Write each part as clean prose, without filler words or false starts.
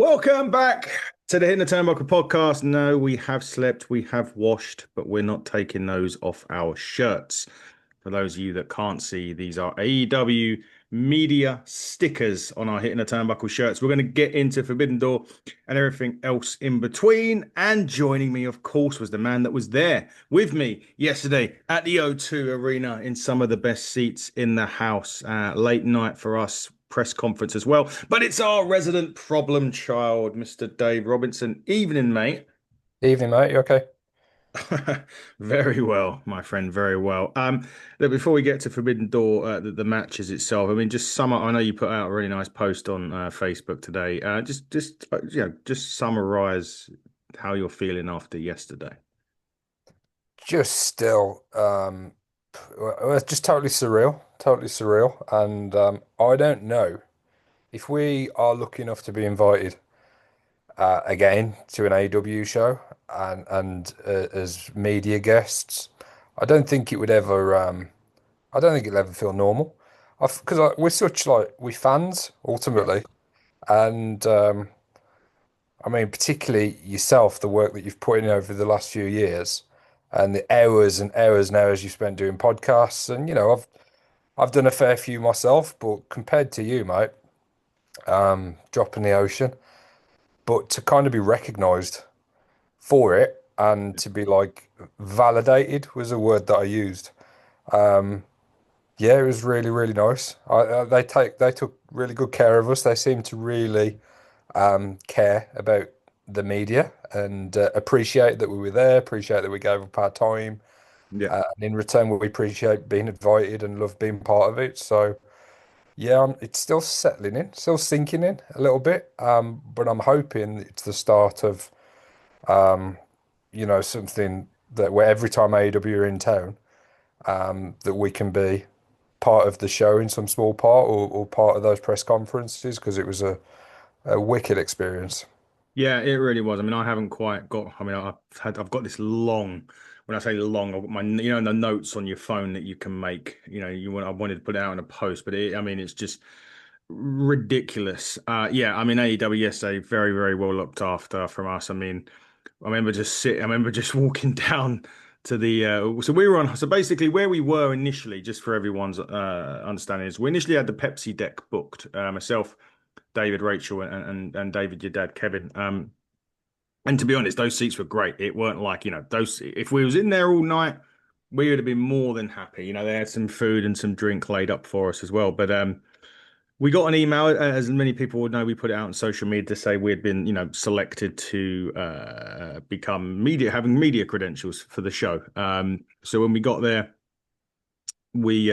Welcome back to the Hitting the Turnbuckle podcast. No, we have slept, we have washed, but we're not taking those off our shirts. For those of you that can't see, these are AEW media stickers on our Hitting the Turnbuckle shirts. We're going to get into Forbidden Door and everything else in between. And joining me, of course, was the man that was there with me yesterday at the O2 Arena in some of the best seats in the house. Late night for us, press conference as well. But it's our resident problem child, Mr. Dave Robinson. Evening, mate. Evening, mate. You okay? Very well, my friend. Very well. Look, before we get to Forbidden Door, the matches itself. I mean, just sum up. I know you put out a really nice post on Facebook today. Just summarize how you're feeling after yesterday. Just still, well, it's just totally surreal. And I don't know if we are lucky enough to be invited again to an AEW show and as media guests. I don't think it would ever. I don't think it'll ever feel normal. Because we're such we fans Yeah. ultimately, and I mean, particularly yourself, the work that you've put in over the last few years, and the hours and hours and hours you've spent doing podcasts, and I've done a fair few myself, but compared to you, mate, drop in the ocean. But to kind of be recognised for it and to be like validated was a word that I used. Yeah, it was really, really nice. They took really good care of us. They seemed to really care about the media and appreciate that we were there, appreciate that we gave up our time. Yeah. And in return, we appreciate being invited and love being part of it. So, yeah, it's still settling in, still sinking in a little bit. But I'm hoping it's the start of, something that where every time AEW are in town, that we can be part of the show in some small part or part of those press conferences because it was a wicked experience. Yeah, it really was. I mean, I haven't quite got. I mean, I've got this long. When I say long, I've got my the notes on your phone that you can make. I wanted to put it out in a post, but I mean, it's just ridiculous. Yeah, I mean, AEW yesterday very very well looked after from us. I mean, I remember just walking down to the. So we were on. So basically, where we were initially, just for everyone's understanding, is we initially had the Pepsi deck booked. Myself. David, Rachel, and David, your dad, Kevin. And to be honest, those seats were great. It weren't like, those, if we was in there all night, we would have been more than happy. They had some food and some drink laid up for us as well. But we got an email, as many people would know, we put it out on social media to say we had been, selected to become having media credentials for the show. So when we got there, we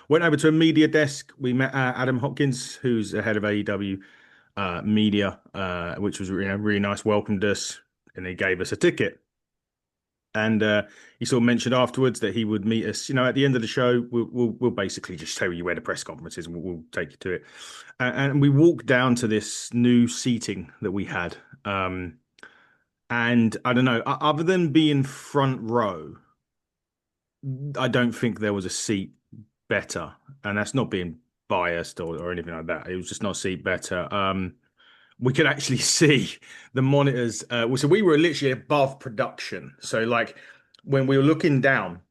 went over to a media desk. We met Adam Hopkins, who's the head of AEW media, which was really nice. Welcomed us, and he gave us a ticket. And he sort of mentioned afterwards that he would meet us. At the end of the show, we'll basically just tell you where the press conference is, and we'll take you to it. And we walked down to this new seating that we had. And I don't know, other than being front row, I don't think there was a seat better, and that's not being biased or anything like that. It was just not a seat better. We could actually see the monitors. So we were literally above production. So like when we were looking down,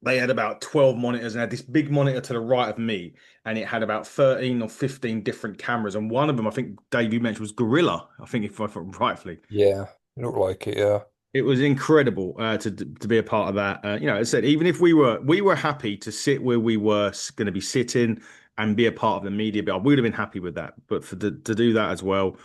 they had about 12 monitors and had this big monitor to the right of me, and it had about 13 or 15 different cameras. And one of them, I think Dave, you mentioned was Gorilla. I think if I thought rightfully. Yeah, it looked like it, yeah. It was incredible to be a part of that. As I said, even if we were happy to sit where we were going to be sitting and be a part of the media, but we would have been happy with that. But to do that as well,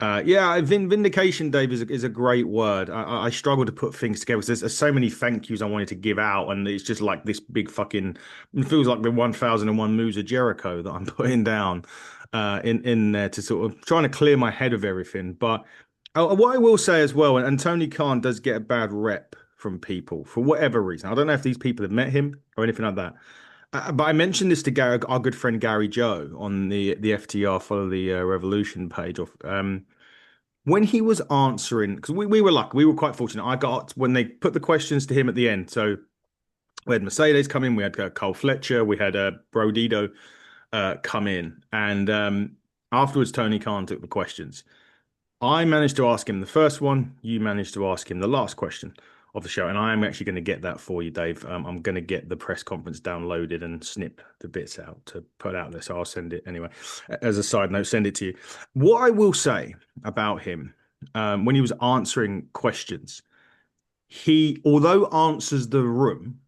yeah, vindication, Dave, is a great word. I struggle to put things together because there's so many thank yous I wanted to give out, and it's just like this big fucking. It feels like the 1001 moves of Jericho that I'm putting down in there to sort of trying to clear my head of everything, but. What I will say as well, and Tony Khan does get a bad rep from people for whatever reason. I don't know if these people have met him or anything like that. But I mentioned this to our good friend Gary Joe on the FTR Follow the Revolution page. When he was answering, because we were lucky, we were quite fortunate. I got when they put the questions to him at the end. So we had Mercedes come in, we had Cole Fletcher, we had Brodido come in, and Afterwards, Tony Khan took the questions. I managed to ask him the first one. You managed to ask him the last question of the show, and I am actually going to get that for you, Dave. I'm going to get the press conference downloaded and snip the bits out to put out there. So I'll send it anyway. As a side note, send it to you. What I will say about him, when he was answering questions, he, although answers the room,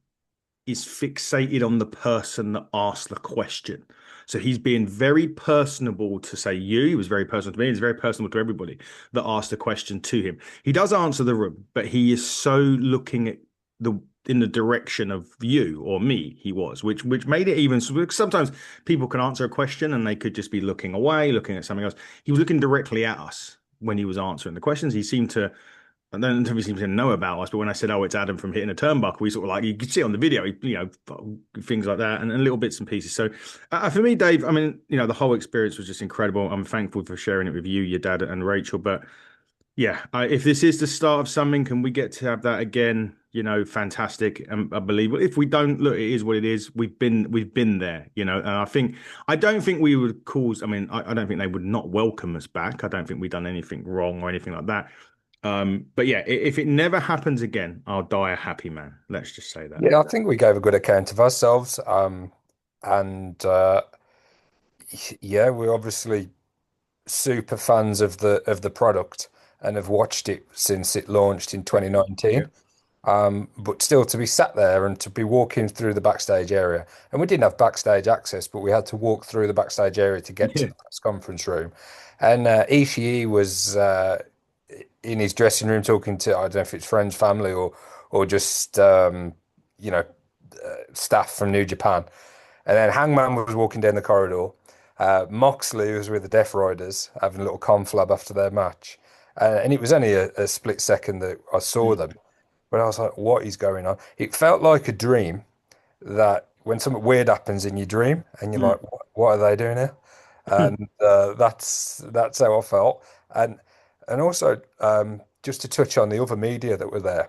is fixated on the person that asked the question. So he's being very personable to say you. He was very personal to me. He's very personable to everybody that asked the question to him. He does answer the room, but he is so looking at the in the direction of you or me. He was, which made it even. Sometimes people can answer a question and they could just be looking away, looking at something else. He was looking directly at us when he was answering the questions. He seemed to and then he seems to know about us. But when I said, "Oh, it's Adam from hitting a turnbuckle," we sort of like you could see it on the video, things like that, and little bits and pieces. So, for me, Dave, I mean, the whole experience was just incredible. I'm thankful for sharing it with you, your dad, and Rachel. But yeah, if this is the start of something, and we get to have that again, fantastic. And I believe if we don't, look, it is what it is. We've been there, and I don't think we would cause. I mean, I don't think they would not welcome us back. I don't think we've done anything wrong or anything like that. But yeah, if it never happens again, I'll die a happy man. Let's just say that. Yeah, I think we gave a good account of ourselves. And yeah, we're obviously super fans of the product and have watched it since it launched in Yeah. 2019. But still to be sat there and to be walking through the backstage area, and we didn't have backstage access, but we had to walk through the backstage area to get to Yeah. the press conference room. And Ishii was in his dressing room talking to, I don't know if it's friends, family, or just you know staff from New Japan. And then Hangman was walking down the corridor. Moxley was with the Death Riders having a little conflab after their match. And it was only a split second that I saw Mm. them. But I was like, what is going on? It felt like a dream that when something weird happens in your dream and you're Mm. like, what are they doing here? And that's how I felt. And also, just to touch on the other media that were there,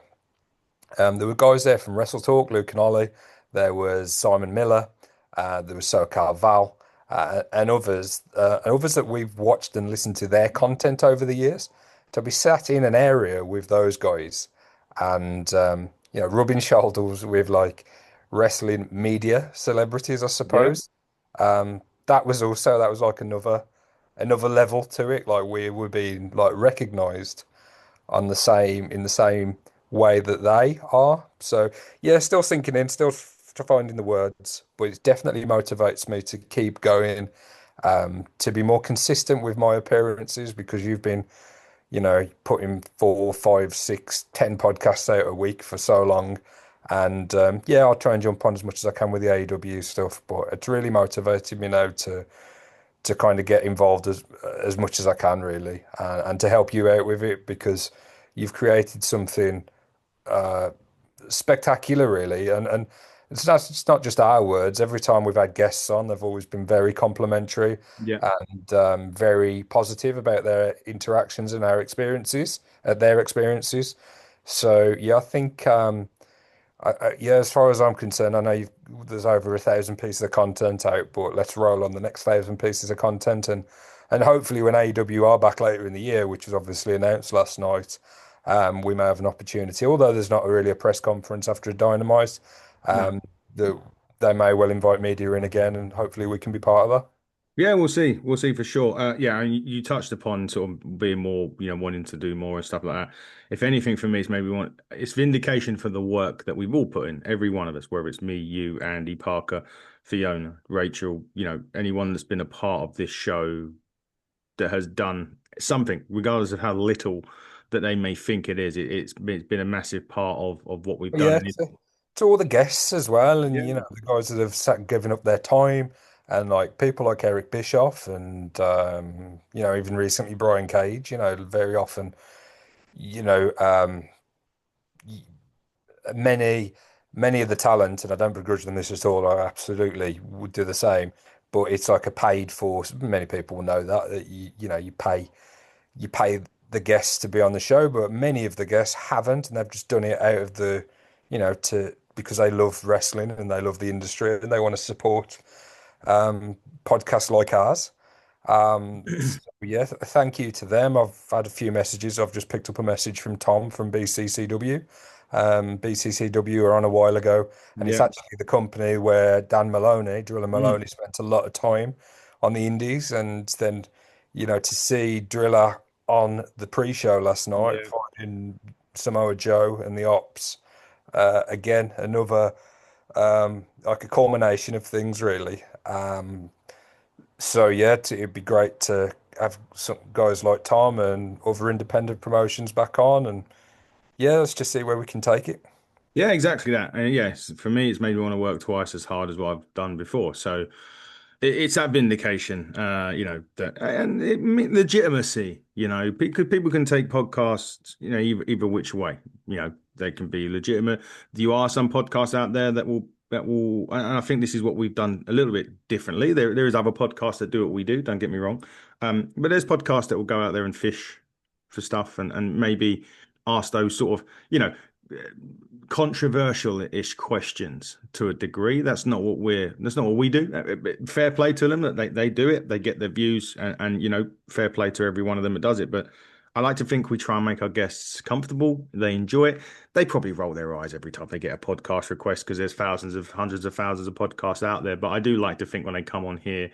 there were guys there from Wrestle Talk, Luke and Ollie. There was Simon Miller. There was SoCal Val, and others that we've watched and listened to their content over the years. To be sat in an area with those guys and rubbing shoulders with like wrestling media celebrities, I Yeah. suppose. That was like another level to it. Like we were being like recognized on the same in the same way that they are. So yeah, still sinking in, still finding the words, but it definitely motivates me to keep going, to be more consistent with my appearances because you've been, putting 4, 5, 6, 10 podcasts out a week for so long. And yeah, I'll try and jump on as much as I can with the AEW stuff, but it's really motivated me now to kind of get involved as much as I can, really, and to help you out with it because you've created something spectacular, really. And it's not just our words. Every time we've had guests on, they've always been very complimentary Yeah. and very positive about their interactions and their experiences. So yeah, I think yeah, as far as I'm concerned, I know there's over 1,000 pieces of content out, but let's roll on the next 1,000 pieces of content, and hopefully when AEW are back later in the year, which was obviously announced last night, we may have an opportunity. Although there's not really a press conference after a Dynamite, No. um, that they may well invite media in again, and hopefully we can be part of that. Yeah, we'll see. We'll see for sure. Yeah, and you touched upon sort of being more, wanting to do more and stuff like that. If anything, for me, it's vindication for the work that we've all put in, every one of us, whether it's me, you, Andy, Parker, Fiona, Rachel, anyone that's been a part of this show that has done something, regardless of how little that they may think it is. It's been a massive part of what we've But done. yeah, And to all the guests as well, and yeah, the guys that have given up their time, and like people like Eric Bischoff, and even recently Brian Cage. Very often, you know, um, y- many of the talent, and I don't begrudge them this at all. I absolutely would do the same, but it's like a paid for. Many people will know that you pay the guests to be on the show, but many of the guests haven't, and they've just done it out of to because they love wrestling and they love the industry and they want to support podcasts like ours. So yeah, thank you to them. I've had a few messages. I've just picked up a message from Tom from BCCW. BCCW were on a while ago, and it's Yeah, actually the company where Dan Maloney, Driller mm, Maloney, spent a lot of time on the Indies, and then to see Driller on the pre-show last night yeah. fighting Samoa Joe and the Ops. Again, another like a culmination of things, really. So yeah, it'd be great to have some guys like Tom and other independent promotions back on, and yeah, let's just see where we can take it. Yeah, exactly that. And yes, for me, it's made me want to work twice as hard as what I've done before. So it's that vindication, that and legitimacy. Because people can take podcasts, either which way. They can be legitimate. You are some podcasts out there that will, and I think this is what we've done a little bit differently. There is other podcasts that do what we do. Don't get me wrong, but there's podcasts that will go out there and fish for stuff and maybe ask those sort of controversial-ish questions to a degree. That's not what we do. Fair play to them that they do it. They get their views and fair play to every one of them that does it. But I like to think we try and make our guests comfortable. They enjoy it. They probably roll their eyes every time they get a podcast request because there's hundreds of thousands of podcasts out there. But I do like to think when they come on here,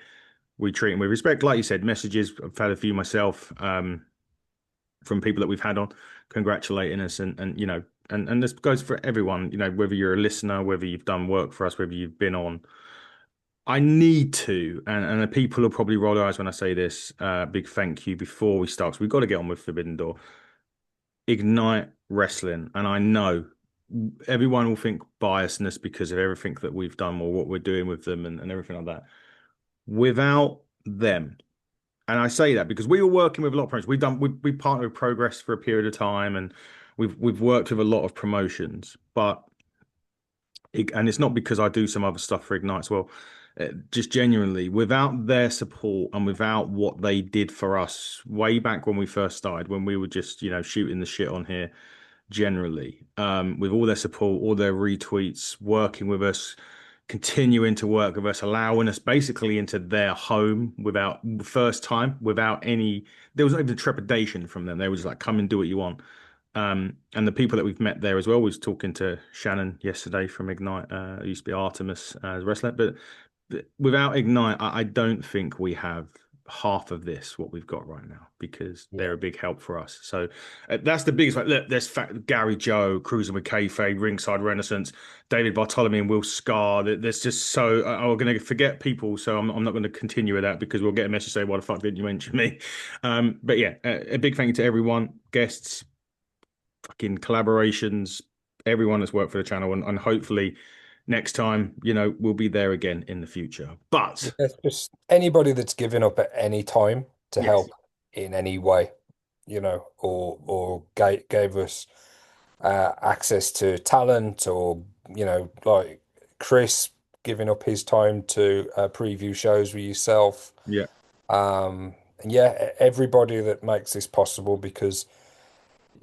we treat them with respect. Like you said, messages. I've had a few myself. From people that we've had on congratulating us and this goes for everyone, whether you're a listener, whether you've done work for us, whether you've been on. I need to, and the people will probably roll their eyes when I say this. Big thank you before we start, 'cause we've got to get on with Forbidden Door. Ignite Wrestling, and I know everyone will think biasness because of everything that we've done or what we're doing with them and everything like that. Without them, and I say that because we were working with a lot of promotions. We partnered with Progress for a period of time, and we've worked with a lot of promotions. And it's not because I do some other stuff for Ignite as well. Just genuinely, without their support and without what they did for us way back when we first started, when we were just shooting the shit on here, generally, with all their support, all their retweets, working with us, continuing to work with us, allowing us basically into their home without first time, without any, there was not even trepidation from them. They were just like, come and do what you want. And the people that we've met there as well, we was talking to Shannon yesterday from Ignite, who used to be Artemis as a wrestler, but without Ignite, I don't think we have half of this what we've got right now because Yeah. they're a big help for us. So that's the biggest. Like, look, there's Gary Joe, Cruising with Kayfabe, Ringside Renaissance, David Bartholomew, and Will Scar. There's just so we're going to forget people. So I'm not going to continue with that because we'll get a message saying, "Why the fuck didn't you mention me?" But yeah, a big thank you to everyone, guests, fucking collaborations, everyone that's worked for the channel, and hopefully next time, we'll be there again in the future. Yeah, But just anybody that's given up at any time to yes, help in any way, or gave us access to talent, or like Chris giving up his time to preview shows with yourself. yeah, And yeah, everybody that makes this possible, because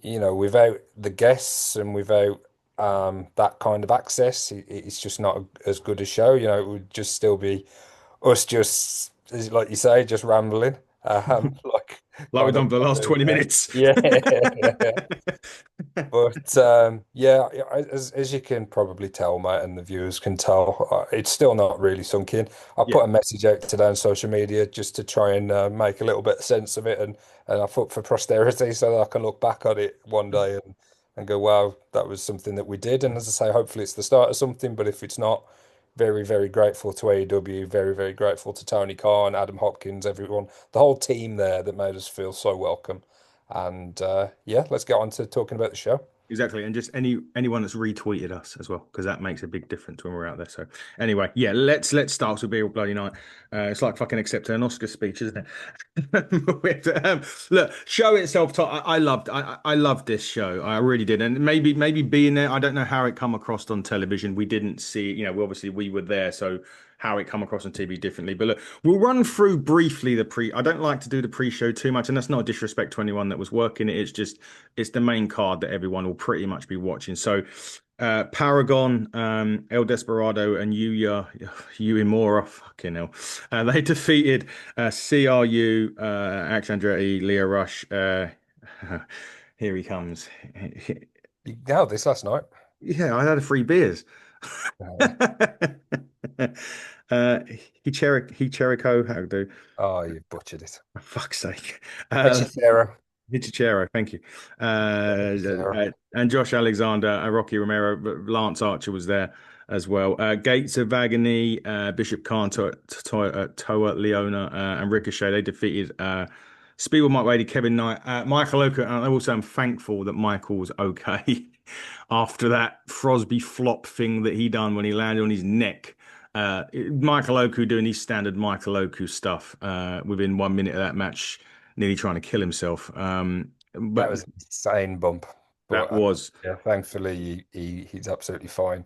without the guests and without that kind of access, it's just not as good a show. It would just still be us, just like you say, just rambling, like like we've kind of done for the last 20 minutes. yeah. But yeah, as you can probably tell, mate, and the viewers can tell, it's still not really sunk in. I Yeah, put a message out today on social media just to try and make a little bit of sense of it, and I put for posterity so that I can look back on it one day and go, wow, that was something that we did. And as I say, hopefully it's the start of something. But if it's not, very, very grateful to AEW, very, very grateful to Tony Khan, Adam Hopkins, everyone, the whole team there that made us feel so welcome. And yeah, let's get on to talking about the show. exactly. And just anyone that's retweeted us as well, because that makes a big difference when we're out there. So anyway, yeah, let's start with Be All Bloody Night. It's like fucking accepting an Oscar speech, isn't it? Look, show itself. I loved this show. I really did, and maybe being there. I don't know how it come across on television. We didn't see. We were there, so how it come across on TV differently. But look, we'll run through briefly the pre. I don't like to do the pre-show too much, and that's not a disrespect to anyone that was working it. It's just it's the main card that everyone will pretty much be watching. So. Paragon, El Desperado, and Yuya Uemura. Fucking hell. They defeated CRU, Axe Andretti, Leo Rush. Here he comes. You nailed this last night. Yeah, I had a free beers. Uh, uh, Hicherico, how do? oh, you butchered it. For fuck's sake. Hechicero. Hichiro, thank you. Hechicero. And Josh Alexander, Rocky Romero, Lance Archer was there as well. Gates of Agony, Bishop Khan, Toa Leona, and Ricochet. They defeated Speedball Mike Wade, Kevin Knight, Michael Oka. And I also am thankful that Michael's okay after that Frosby flop thing that he done when he landed on his neck. Michael Oku doing his standard Michael Oku stuff within 1 minute of that match, nearly trying to kill himself. That But was an insane bump. But that was, yeah, thankfully he's absolutely fine.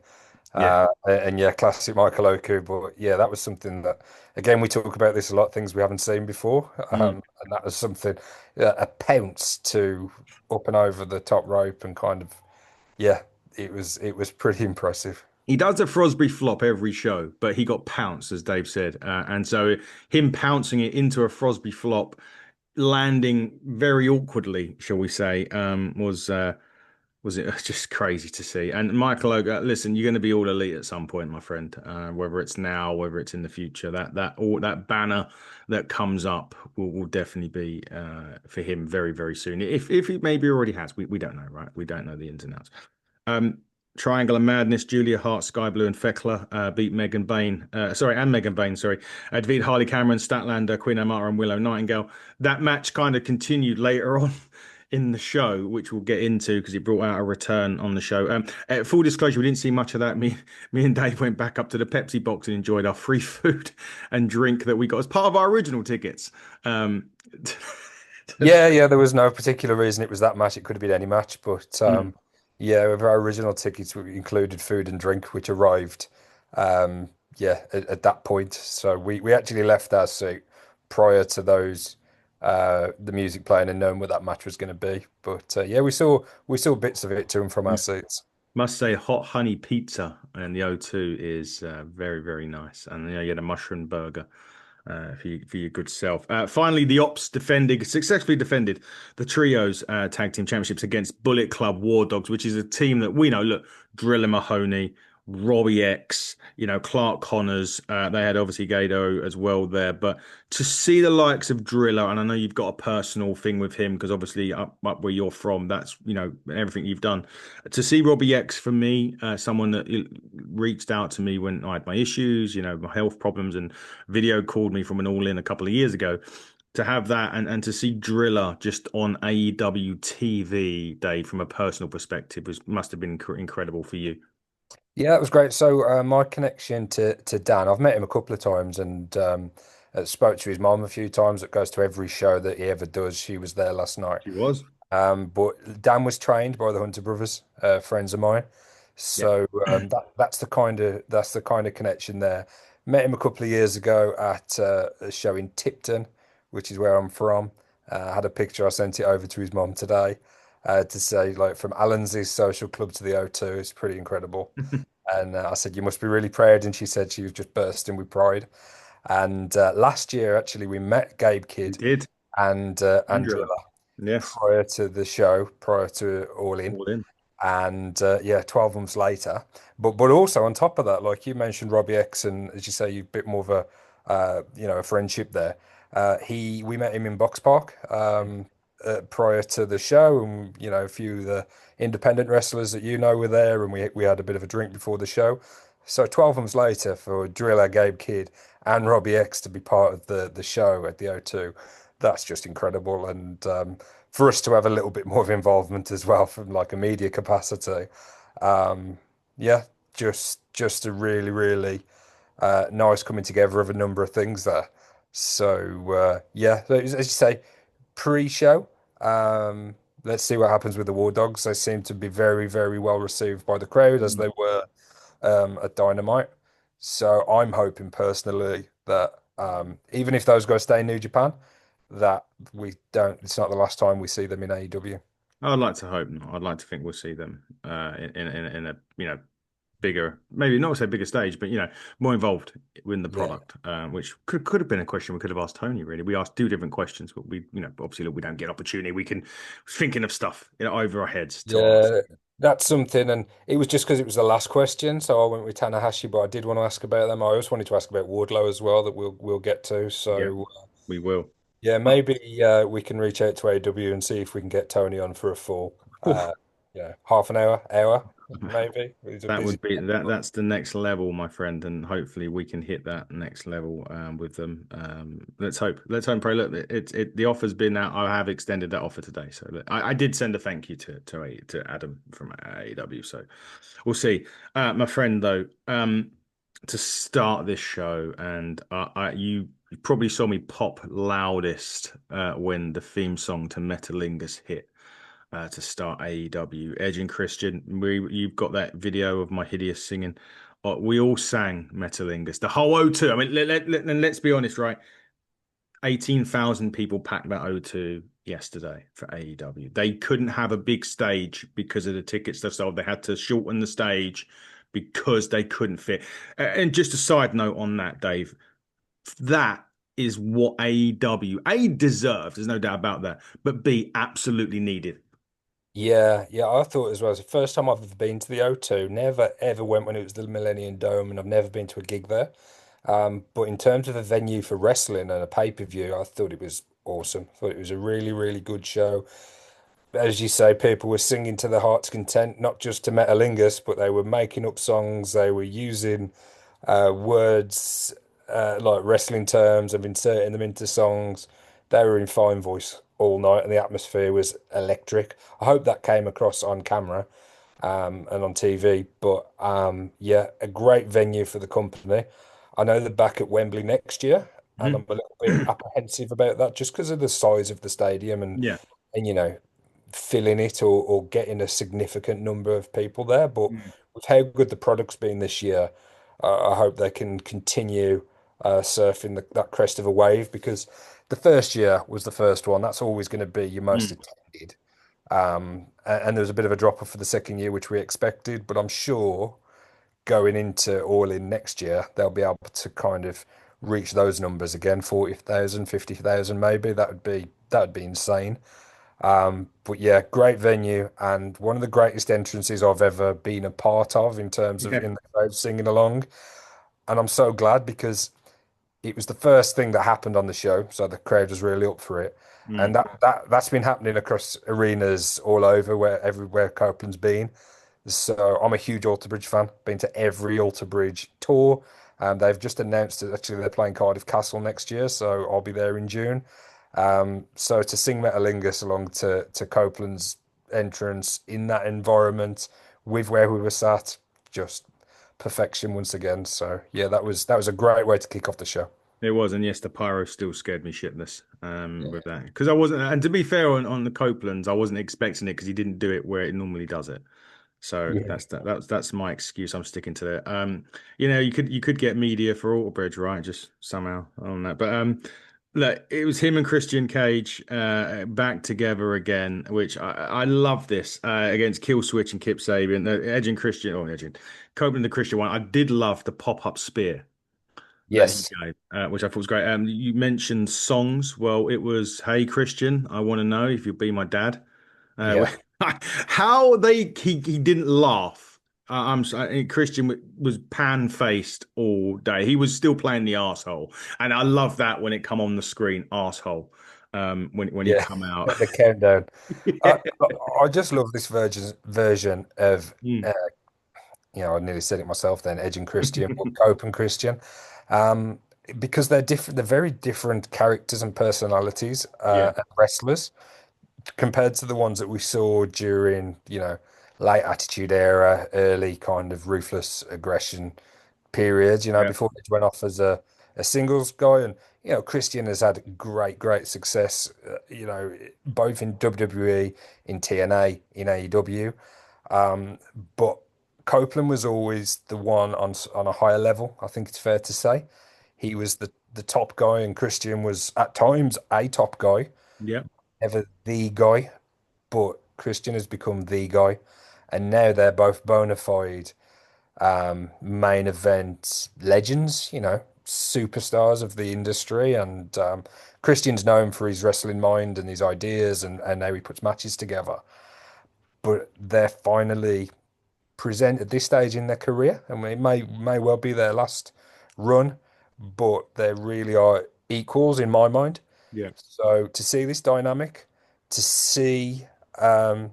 yeah. And yeah, classic Michael Oku. But yeah, that was something that again we talk about this a lot, things we haven't seen before. Mm. And that was something a pounce to up and over the top rope and kind of yeah, it was pretty impressive. He does a Frosby flop every show, but he got pounced, as Dave said. And so him pouncing it into a Frosby flop, landing very awkwardly, shall we say, was it just crazy to see. And Michael Oga, listen, you're going to be all elite at some point, my friend. Whether it's now, whether it's in the future, that banner that comes up will definitely be for him very very soon. If he maybe already has, we don't know, right? We don't know the ins and outs. Um, Triangle of Madness, Julia Hart, Sky Blue, and Thekla beat Megan Bain. And Megan Bain, sorry. Defeated Harley Cameron, Statlander, Queen Amara, and Willow Nightingale. That match kind of continued later on in the show, which we'll get into because it brought out a return on the show. Full disclosure, we didn't see much of that. Me and Dave went back up to the Pepsi box and enjoyed our free food and drink that we got as part of our original tickets. Um, Yeah, yeah, there was no particular reason it was that match. It could have been any match, but mm. yeah, with our original tickets, we included food and drink, which arrived, yeah, at that point. So we actually left our seat prior to those, the music playing and knowing what that match was going to be. But yeah, we saw bits of it to and from our seats. Must say, hot honey pizza and the O2 is very, very nice. And you had a mushroom burger for your good self. Finally, the Ops successfully defended the trios tag team championships against Bullet Club War Dogs, which is a team that we know. Look, Driller Mahoney, Robbie X, Clark Connors. They had obviously Gato as well there. But to see the likes of Driller, and I know you've got a personal thing with him because obviously up where you're from, that's everything you've done. To see Robbie X for me, someone that reached out to me when I had my issues, my health problems, and video called me from an All In a couple of years ago. To have that and to see Driller just on AEW TV, Dave, from a personal perspective, must have been incredible for you. Yeah, that was great. So my connection to Dan, I've met him a couple of times and spoke to his mom a few times. That goes to every show that he ever does. She was there last night. She was. But Dan was trained by the Hunter brothers, friends of mine. Yeah. So that's the kind of connection there. Met him a couple of years ago at a show in Tipton, which is where I'm from. I had a picture. I sent it over to his mom today to say like from Allen's social club to the O2. It's pretty incredible. And I said, you must be really proud. And she said she was just bursting with pride. And last year, actually, we met Gabe We Kidd did. and Andrea. Driller Yes. prior to the show, prior to All In. All in. And yeah, 12 months later. But also on top of that, like you mentioned Robbie X, and as you say, you a bit more of a a friendship there. We met him in Box Park prior to the show, and a few of the independent wrestlers that were there, and we had a bit of a drink before the show. So 12 months later, for Driller, Gabe Kidd, and Robbie X to be part of the show at the O2, that's just incredible. And for us to have a little bit more of involvement as well from like a media capacity, um, yeah, just a really really nice coming together of a number of things there. So yeah, so as you say, pre-show. Let's see what happens with the War Dogs. They seem to be very, very well received by the crowd as they were at Dynamite. So I'm hoping personally that even if those guys stay in New Japan, that we don't. It's not the last time we see them in AEW. I'd like to hope not. I'd like to think we'll see them in a bigger, maybe not say bigger stage, but more involved in the Yeah. product, which could have been a question we could have asked Tony. Really, we asked two different questions, but we obviously look, we don't get opportunity. We can thinking of stuff over our heads to ask. Yeah, that's something. And it was just because it was the last question, so I went with Tanahashi, but I did want to ask about them. I also wanted to ask about Wardlow as well, that we'll get to. Yeah, So we will. yeah, Uh, maybe we can reach out to AEW and see if we can get Tony on for a full, oof. half an hour, maybe. He's a That busy would be man. that's the next level, my friend, and hopefully we can hit that next level with them. Let's hope. Let's hope and pray. Look, the offer's been out. I have extended that offer today, so look, I did send a thank you to Adam from AEW. So we'll see. My friend, though, to start this show, and you probably saw me pop loudest when the theme song to Metalingus hit to start AEW. Edge and Christian, you've got that video of my hideous singing. We all sang Metalingus, the whole O2. I mean, let's be honest, right? 18,000 people packed that O2 yesterday for AEW. They couldn't have a big stage because of the tickets they sold. They had to shorten the stage because they couldn't fit. And just a side note on that, Dave, that is what AEW A deserved. There's no doubt about that, but B absolutely needed. Yeah, yeah, I thought as well. It's the first time I've ever been to the O2. Never ever went when it was the Millennium Dome, and I've never been to a gig there. But in terms of a venue for wrestling and a pay-per-view, I thought it was awesome. I thought it was a really, really good show. As you say, people were singing to their heart's content, not just to Metalingus, but they were making up songs. They were using words like wrestling terms and inserting them into songs. They were in fine voice all night, and the atmosphere was electric. I hope that came across on camera and on TV. But yeah, a great venue for the company. I know they're back at Wembley next year, and I'm Mhm. a little bit apprehensive about that just because of the size of the stadium Yeah. and filling it or getting a significant number of people there. But Mm. with how good the product's been this year, I hope they can continue surfing that crest of a wave because the first year was the first one. That's always going to be your most Mm. attended. And there was a bit of a drop off for the second year, which we expected, but I'm sure going into All In next year, they'll be able to kind of reach those numbers again, 40,000, 50,000, maybe. That would be insane. But yeah, great venue and one of the greatest entrances I've ever been a part of in terms of Yeah. in the crowd singing along. And I'm so glad because it was the first thing that happened on the show, so the crowd was really up for it. And Mm. that's been happening across arenas all over where everywhere Copeland's been. So I'm a huge Alter Bridge fan. Been to every Alter Bridge tour. They've just announced that actually they're playing Cardiff Castle next year, so I'll be there in June. So to sing Metalingus along to Copeland's entrance in that environment with where we were sat, just perfection once again. So yeah, that was a great way to kick off the show. It was, and yes, the pyro still scared me shitless Yeah. with that because I wasn't. And to be fair, on the Copelands, I wasn't expecting it because he didn't do it where it normally does it. So Yeah. that's my excuse. I'm sticking to it. You could get media for Autobridge, right? Just somehow on that. But look, it was him and Christian Cage back together again, which I love this against Kill Switch and Kip Sabian. Edge and Christian, or Edge and Copeland, the Christian one. I did love the pop up spear that he Yes. gave, which I thought was great. You mentioned songs. Well, it was "Hey Christian, I want to know if you'll be my dad." Uh, Yeah. how he didn't laugh. Christian was pan faced all day. He was still playing the asshole, and I love that when it come on the screen, asshole. When he Yeah. come out. The countdown. I, Yeah. I just love this version of Mm. I nearly said it myself then, Edge and Christian, or Cope and Christian, um, because they're different. They're very different characters and personalities Yeah. and wrestlers compared to the ones that we saw during, late Attitude Era, early kind of ruthless aggression periods. Yeah. Before Edge went off as a singles guy, and Christian has had great, great success. Both in WWE, in TNA, in AEW. But Copeland was always the one on a higher level. I think it's fair to say he was the top guy, and Christian was at times a top guy, Yeah. never the guy. But Christian has become the guy, and now they're both bona fide main event legends, superstars of the industry. And Christian's known for his wrestling mind and his ideas and how he puts matches together. But they're finally present at this stage in their career, and it may well be their last run, but they really are equals in my mind. Yeah. So to see this dynamic, to see them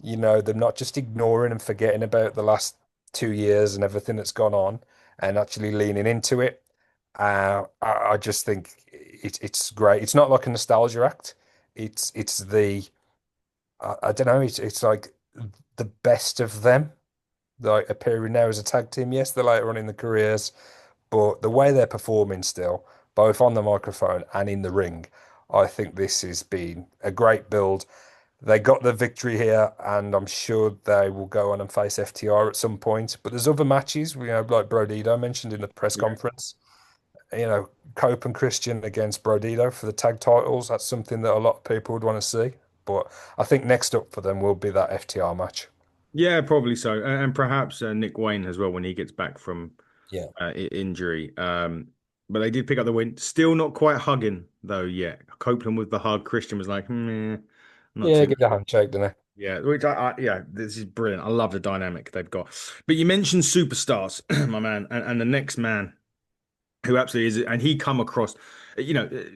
not just ignoring and forgetting about the last 2 years and everything that's gone on, and actually leaning into it, I just think it's great. It's not like a nostalgia act. It's I don't know. It's like the best of them like appearing now as a tag team. Yes, they're later on in the careers, but the way they're performing still, both on the microphone and in the ring, I think this has been a great build. They got the victory here, and I'm sure they will go on and face FTR at some point. But there's other matches, like Brodito mentioned in the press Yeah. conference. Cope and Christian against Brodito for the tag titles. That's something that a lot of people would want to see. But I think next up for them will be that FTR match. Yeah, probably so. And perhaps Nick Wayne as well when he gets back from Yeah. injury. But they did pick up the win. Still not quite hugging though yet. Copeland with the hug. Christian was like, not Yeah, too. give the handshake, don't Yeah, which yeah, this is brilliant. I love the dynamic they've got. But you mentioned superstars, my man, and the next man who absolutely is, and he come across,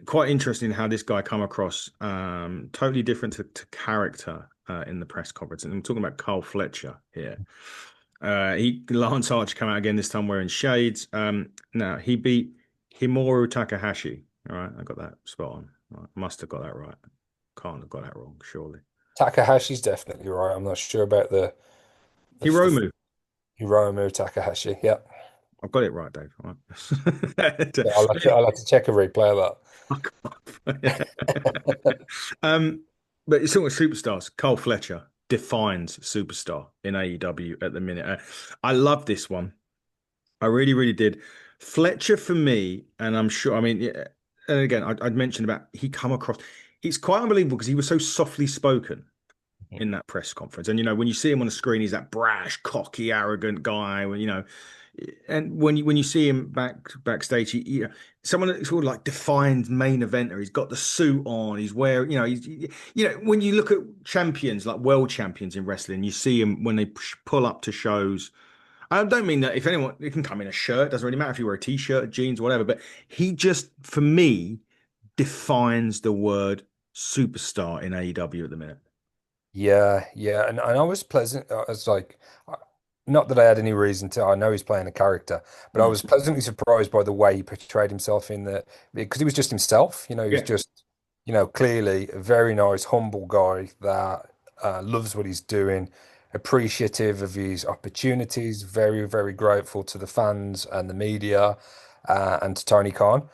quite interesting how this guy come across, totally different to character in the press conference. And I'm talking about Carl Fletcher here. Lance Archer come out again this time wearing shades. Now he beat Himuro Takahashi. All right, I got that spot on. Right, must have got that right. Can't have got that wrong, surely. Takahashi's definitely right. I'm not sure about the Hiromu. Hiromu Takahashi. Yeah. I've got it right, Dave. All right. Yeah, I'll have to check a replay of Fuck off. Um, but it's talking about superstars. Carl Fletcher defines superstar in AEW at the minute. I love this one. I really, really did. Fletcher for me, and I'm sure. I mean, yeah, and again, I'd mentioned about he come across. It's quite unbelievable because he was so softly spoken that. in that press conference. And when you see him on the screen, he's that brash, cocky, arrogant guy. And when you see him backstage, someone that sort of like defined main eventer. He's got the suit on. He's wearing, when you look at champions like world champions in wrestling, you see him when they pull up to shows. I don't mean that if anyone, it can come in a shirt. Doesn't really matter if you wear a t-shirt, jeans, whatever. But he just, for me, defines the word superstar in AEW at the minute. Yeah, yeah, and I was pleasant. I was like, not that I had any reason to. I know he's playing a character, but I Mm. was pleasantly surprised by the way he portrayed himself in the because he was just himself. He was Yeah, just, clearly a very nice, humble guy that loves what he's doing, appreciative of his opportunities, very, very grateful to the fans and the media, and to Tony Khan.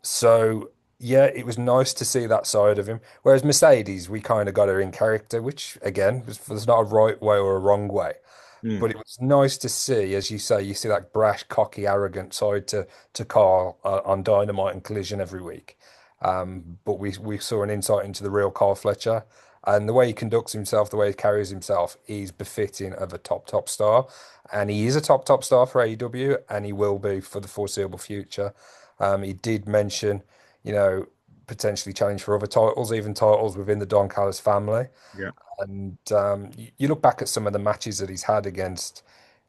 So. Yeah, it was nice to see that side of him. Whereas Mercedes, we kind of got her in character, which again, there's not a right way or a wrong way. mm, But it was nice to see, as you say, you see that brash, cocky, arrogant side to Carl on Dynamite and Collision every week. But we saw an insight into the real Carl Fletcher, and the way he conducts himself, the way he carries himself, is befitting of a top star, and he is a top star for AEW, and he will be for the foreseeable future. He did mention, you know, potentially challenge for other titles, even titles within the Don Callis family. yeah, And you look back at some of the matches that he's had against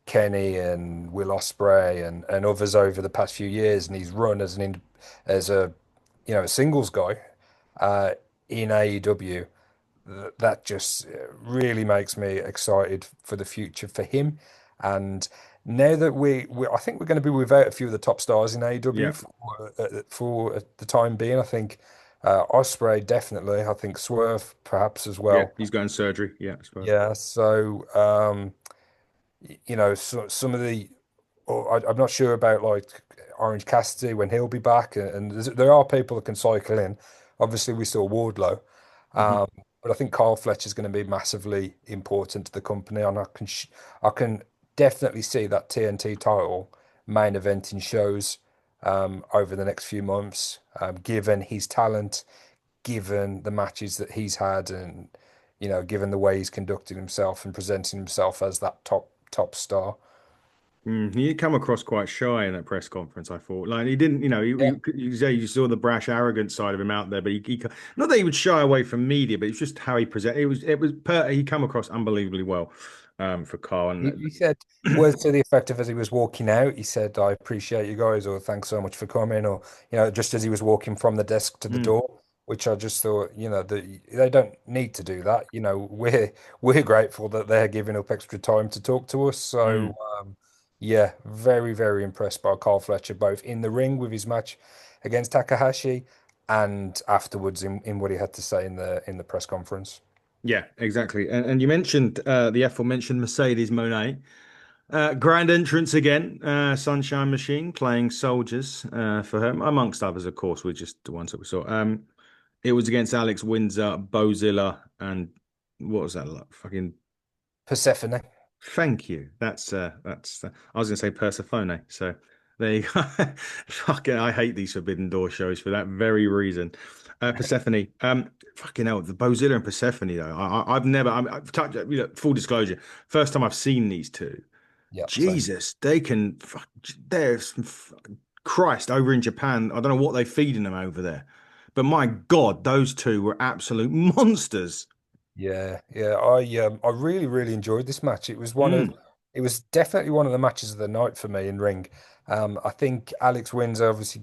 Kenny and Will Ospreay and others over the past few years, and he's run as a a singles guy uh, in AEW. That just really makes me excited for the future for him. And now that I think we're going to be without a few of the top stars in AEW yeah, for the time being. I think Ospreay definitely. I think Swerve perhaps as yeah. well. He's going surgery. Yeah, I suppose. Yeah, so some of the, I'm not sure about like Orange Cassidy when he'll be back, and there are people that can cycle in. Obviously, we saw Wardlow, Hmm. um, but I think Carl Fletcher is going to be massively important to the company, and I can definitely see that TNT title main event in shows over the next few months, given his talent, given the matches that he's had, and given the way he's conducting himself and presenting himself as that top star. He come across quite shy in that press conference. I thought, like he didn't, Yeah, you say you saw the brash, arrogant side of him out there, but not that he would shy away from media, but it's just how he present. He come across unbelievably well, for Carl. he said words to the effect of as he was walking out, he said, "I appreciate you guys," or "Thanks so much for coming," or just as he was walking from the desk to the Mm, door. Which I just thought, that they don't need to do that. We're grateful that they're giving up extra time to talk to us. So, mm. yeah, very, very impressed by Carl Fletcher, both in the ring with his match against Takahashi and afterwards in what he had to say in the press conference. Yeah, exactly. And you mentioned the aforementioned Mercedes Monet. Grand entrance again, Sunshine Machine playing soldiers for her, amongst others, of course. We're just the ones that we saw. It was against Alex Windsor, Bozilla, and what was that? Like? Fucking Persephone. thank you. I was gonna say Persephone. So there you go. Fucking, I hate these Forbidden Door shows for that very reason. Persephone. Fucking hell, the Bozilla and Persephone though. I've never. I've touched. Full disclosure. First time I've seen these two. Yeah, same. Jesus, they can. There's Christ over in Japan. I don't know what they're feeding them over there, but my God, those two were absolute monsters. Yeah, yeah. I really, really enjoyed this match. Mm, It was definitely one of the matches of the night for me in ring. I think Alex Windsor obviously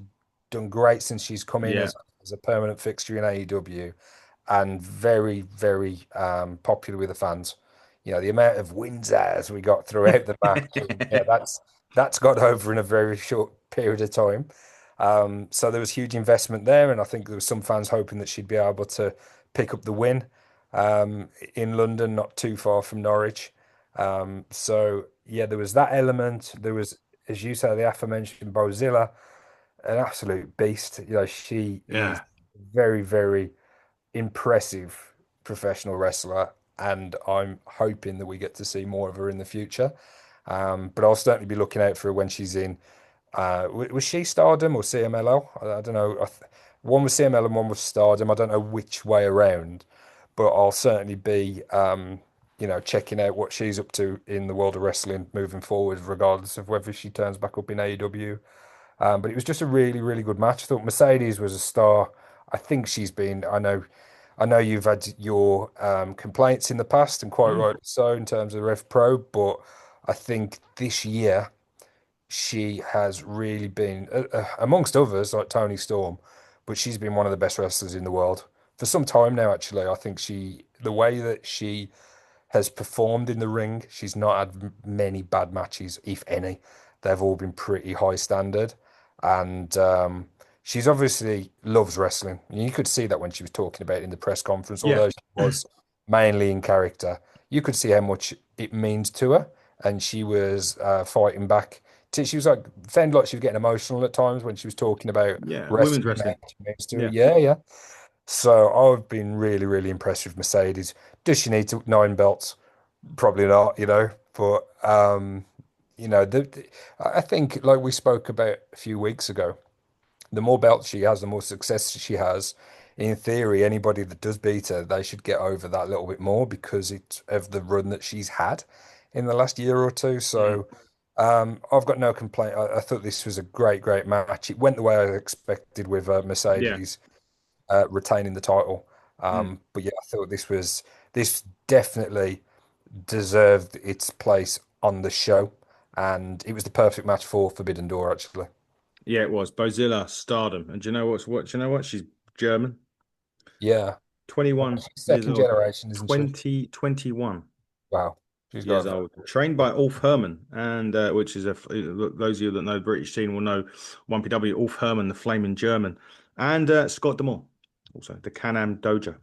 done great since she's come in yeah, as a permanent fixture in AEW, and very, very popular with the fans. The amount of Windsors we got throughout the match, and, yeah, that's got over in a very short period of time. So there was huge investment there, and I think there was some fans hoping that she'd be able to pick up the win in London, not too far from Norwich. So yeah, there was that element. There was, as you say, the aforementioned Bozilla, an absolute beast. She is yeah, very, very impressive professional wrestler, and I'm hoping that we get to see more of her in the future. But I'll certainly be looking out for her when she's in. Was she Stardom or CMLL? I don't know. One was CML and one was Stardom. I don't know which way around, but I'll certainly be, checking out what she's up to in the world of wrestling moving forward, regardless of whether she turns back up in AEW. But it was just a really, really good match. I thought Mercedes was a star. I think she's been. I know you've had your complaints in the past, and quite mm, rightly so, in terms of Rev Pro, but I think this year she has really been, amongst others, like Tony Storm, but she's been one of the best wrestlers in the world for some time now, actually. I think the way that she has performed in the ring, she's not had many bad matches, if any. They've all been pretty high standard. And she's obviously loves wrestling. You could see that when she was talking about it in the press conference, yeah, although she was mainly in character. You could see how much it means to her. And she was fighting back. She was like, sounded like she was getting emotional at times when she was talking about yeah. Women's wrestling and how wrestling. much it means to her. Yeah, Yeah, yeah. So I've been really, really impressed with Mercedes. Does she need to nine belts? Probably not, But I think like we spoke about a few weeks ago, the more belts she has, the more success she has. In theory, anybody that does beat her, they should get over that little bit more because it's of the run that she's had in the last year or two. mm, So I've got no complaint. I thought this was a great, great match. It went the way I expected with yeah. Mercedes retaining the title. Mm. But yeah, I thought this definitely deserved its place on the show, and it was the perfect match for Forbidden Door, actually. Yeah, it was Bozilla Stardom, and do you know what's what? Do you know what? She's German, Yeah, well, 21 she's years second old, generation, isn't she? 2021 Wow, she's got a years very old. Trained by Ulf Herman, and which is those of you that know the British scene will know 1PW Ulf Herman, the Flaming German, and Scott Demore, also the Can-Am Dojo.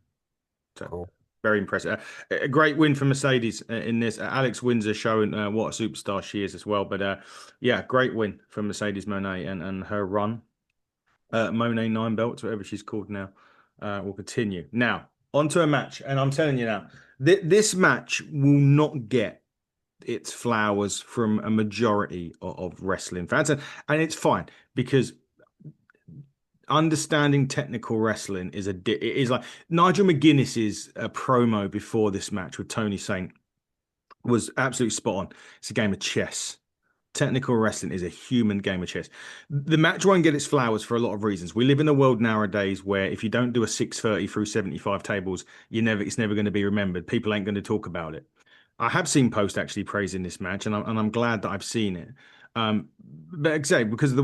So cool. very impressive. A great win for Mercedes in this. Alex Windsor showing what a superstar she is as well. But yeah, great win for Mercedes Monet and her run. Monet nine belts, whatever she's called now, will continue. Now, onto a match, and I'm telling you now, this match will not get its flowers from a majority of wrestling fans, and it's fine because understanding technical wrestling it is like Nigel McGuinness's promo before this match with Tony Saint was absolutely spot on. It's a game of chess. Technical wrestling is a human game of chess. The match won't get its flowers for a lot of reasons. We live in a world nowadays where if you don't do a 630 through 75 tables, it's never going to be remembered. People ain't going to talk about it. I have seen post actually praising this match, and I'm glad that I've seen it. But like I say, because of the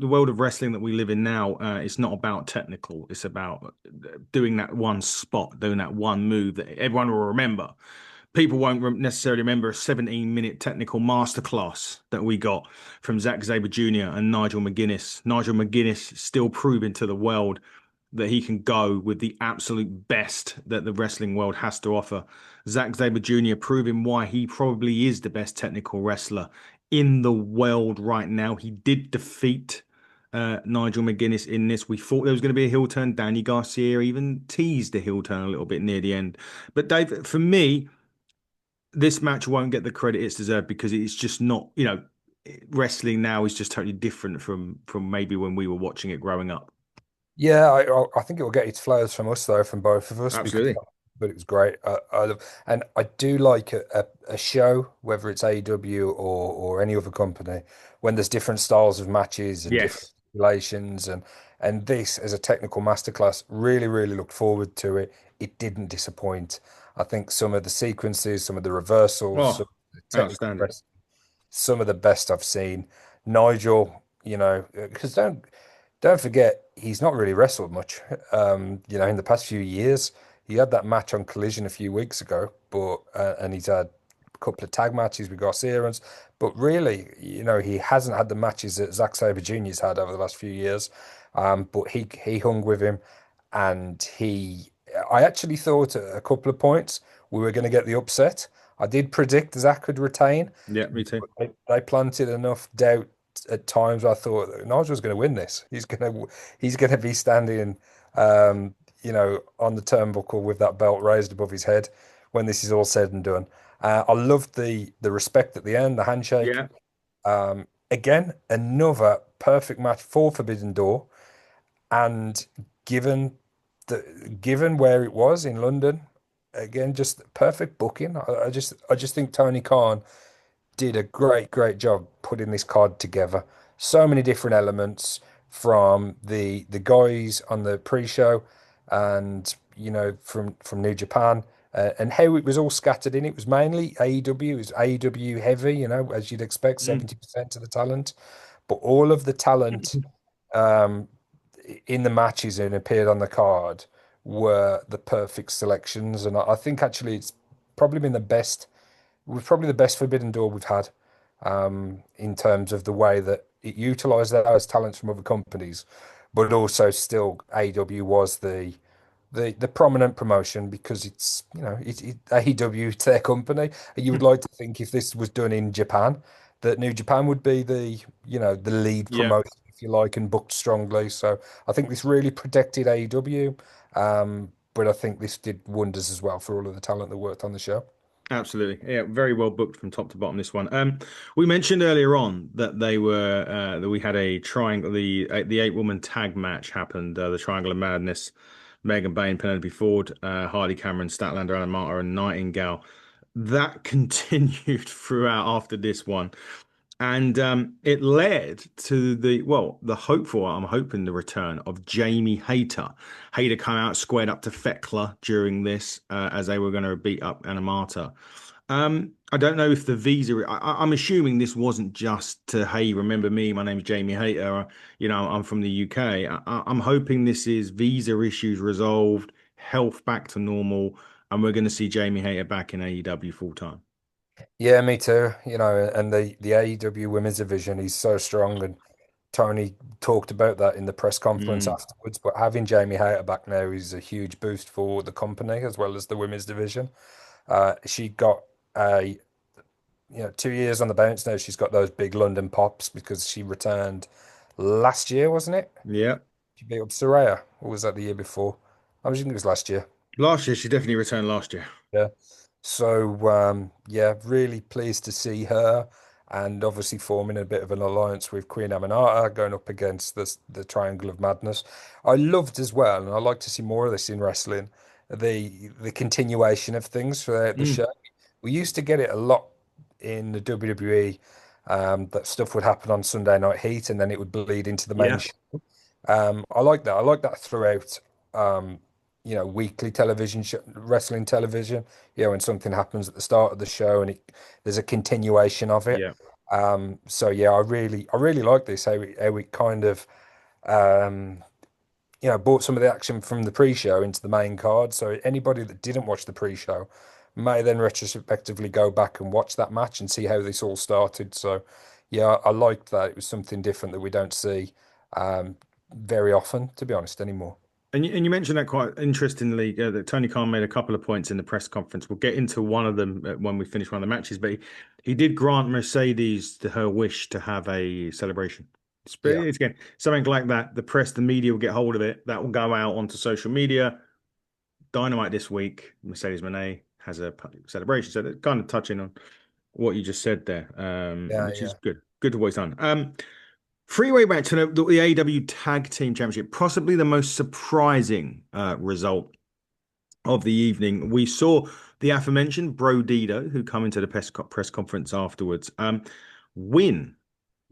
world of wrestling that we live in now, it's not about technical. It's about doing that one spot, doing that one move that everyone will remember. People won't necessarily remember a 17-minute technical masterclass that we got from Zack Sabre Jr. and Nigel McGuinness. Nigel McGuinness still proving to the world that he can go with the absolute best that the wrestling world has to offer. Zack Sabre Jr. proving why he probably is the best technical wrestler in the world right now. He did defeat Nigel McGuinness in this. We thought there was going to be a heel turn. Danny Garcia even teased a heel turn a little bit near the end. But Dave, for me, this match won't get the credit it's deserved because it's just not, wrestling now is just totally different from maybe when we were watching it growing up. Yeah, I think it will get its flowers from us though, from both of us, because Absolutely. but it was great. And I do like a show, whether it's AEW or any other company, when there's different styles of matches and different Yes. stipulations, and this as a technical masterclass, really looked forward to it. It didn't disappoint. I think some of the sequences, some of the reversals, some Oh, of the technical outstanding. wrestling, some of the best I've seen. Nigel, because don't forget, he's not really wrestled much. In the past few years, he had that match on Collision a few weeks ago, but and he's had a couple of tag matches with Garcia, but really, he hasn't had the matches that Zack Sabre Jr.'s had over the last few years. But he hung with him, and I actually thought at a couple of points we were going to get the upset. I did predict Zack could retain. Yeah, me too. They planted enough doubt at times. I thought that Nigel's going to win this. He's going to be standing, on the turnbuckle with that belt raised above his head when this is all said and done. I loved the respect at the end, the handshake. Yeah. Again, another perfect match for Forbidden Door, and given the given where it was in London, again, just perfect booking. I just think Tony Khan did a great job putting this card together. So many different elements from the guys on the pre-show, and from New Japan, and how it was all scattered in. It was mainly AEW. It was AEW heavy, as you'd expect, Mm. 70% of the talent, but all of the talent um, in the matches and appeared on the card were the perfect selections, and I think actually it's probably been the best was probably the best Forbidden Door we've had, in terms of the way that it utilized those talents from other companies, but also still AEW was the prominent promotion because it's AEW, it's their company. You would like to think if this was done in Japan, that New Japan would be the lead Yeah. promotion, if you like, and booked strongly. So I think this really protected AEW, but I think this did wonders as well for all of the talent that worked on the show. Absolutely. Yeah, very well booked from top to bottom this one. We mentioned earlier on that that we had a triangle the eight-woman tag match happened, the Triangle of Madness, Megan Bayne, Penelope Ford, Hardy Cameron, Statlander, Anna Marta, and Nightingale. That continued throughout after this one. And it led to the hopeful, I'm hoping the return of Jamie Hayter. Hayter come out, squared up to Fekla during this, as they were going to beat up Anamata. I don't know if the visa, I'm assuming this wasn't just to, hey, remember me, my name's Jamie Hayter, I'm from the UK. I'm hoping this is visa issues resolved, health back to normal, and we're going to see Jamie Hayter back in AEW full time. Yeah, me too. And the AEW women's division is so strong, and Tony talked about that in the press conference Mm, afterwards. But having Jamie Hayter back now is a huge boost for the company as well as the women's division. She got a 2 years on the bounce now. She's got those big London pops because she returned last year, wasn't it? yeah. She beat up Soraya, or was that the year before? I was thinking it was last year. Last year, she definitely returned last year. Yeah. So yeah, really pleased to see her. and obviously forming a bit of an alliance with Queen Aminata going up against the Triangle of Madness. I loved as well, and I like to see more of this in wrestling, the continuation of things throughout the Mm, show. We used to get it a lot in the WWE, that stuff would happen on Sunday Night Heat and then it would bleed into the main yeah, show. I like that. I like that throughout, weekly television wrestling television. When something happens at the start of the show and there's a continuation of it. yeah. So yeah, I really like this. How we kind of, um, brought some of the action from the pre-show into the main card. So anybody that didn't watch the pre-show may then retrospectively go back and watch that match and see how this all started. So yeah, I liked that. It was something different that we don't see, um, very often, to be honest, anymore. And you mentioned that quite interestingly, that Tony Khan made a couple of points in the press conference. We'll get into one of them when we finish one of the matches, but he did grant Mercedes her wish to have a celebration. Yeah, It's again something like that. The press, the media will get hold of it. That will go out onto social media. Dynamite this week. Mercedes Moné has a celebration, so they're kind of touching on what you just said there, yeah, which is yeah. good. Good to what he's done. Freeway back to the AEW Tag Team Championship, possibly the most surprising result of the evening. We saw the aforementioned Bro Dido, who come into the press conference afterwards, win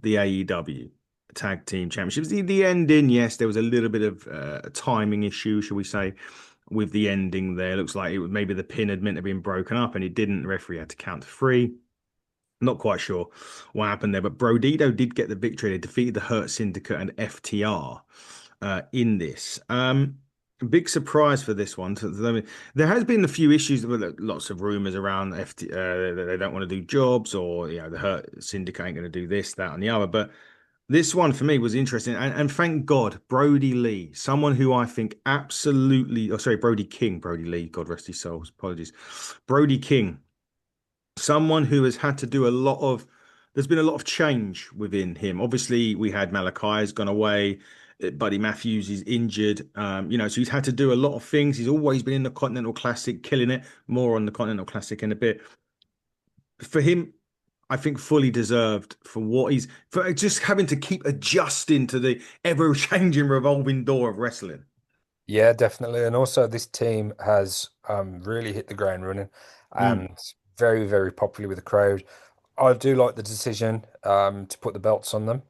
the AEW Tag Team Championships. The ending, yes, there was a little bit of a timing issue, shall we say, with the ending there. Looks like it was maybe the pin had meant to have been broken up and it didn't. The referee had to count to three. Not quite sure what happened there, but Brodito did get the victory. They defeated the Hurt Syndicate and FTR in this. Big surprise for this one. So, I mean, there has been a few issues with lots of rumors around FT, that they don't want to do jobs, or the Hurt Syndicate ain't going to do this, that, and the other. But this one for me was interesting, and thank God, Brody Lee, someone who I think absolutely, oh sorry, Brody King, Brody Lee, God rest his soul, apologies, Brody King, someone who has had to do a lot of there's been a lot of change within him. Obviously, we had Malachi has gone away. Buddy Matthews is injured. So he's had to do a lot of things. He's always been in the Continental Classic, killing it. More on the Continental Classic in a bit. For him, I think fully deserved for what he's for just having to keep adjusting to the ever-changing revolving door of wrestling. Yeah, definitely. And also, this team has, really hit the ground running Mm, and very, very popular with the crowd. I do like the decision, to put the belts on them.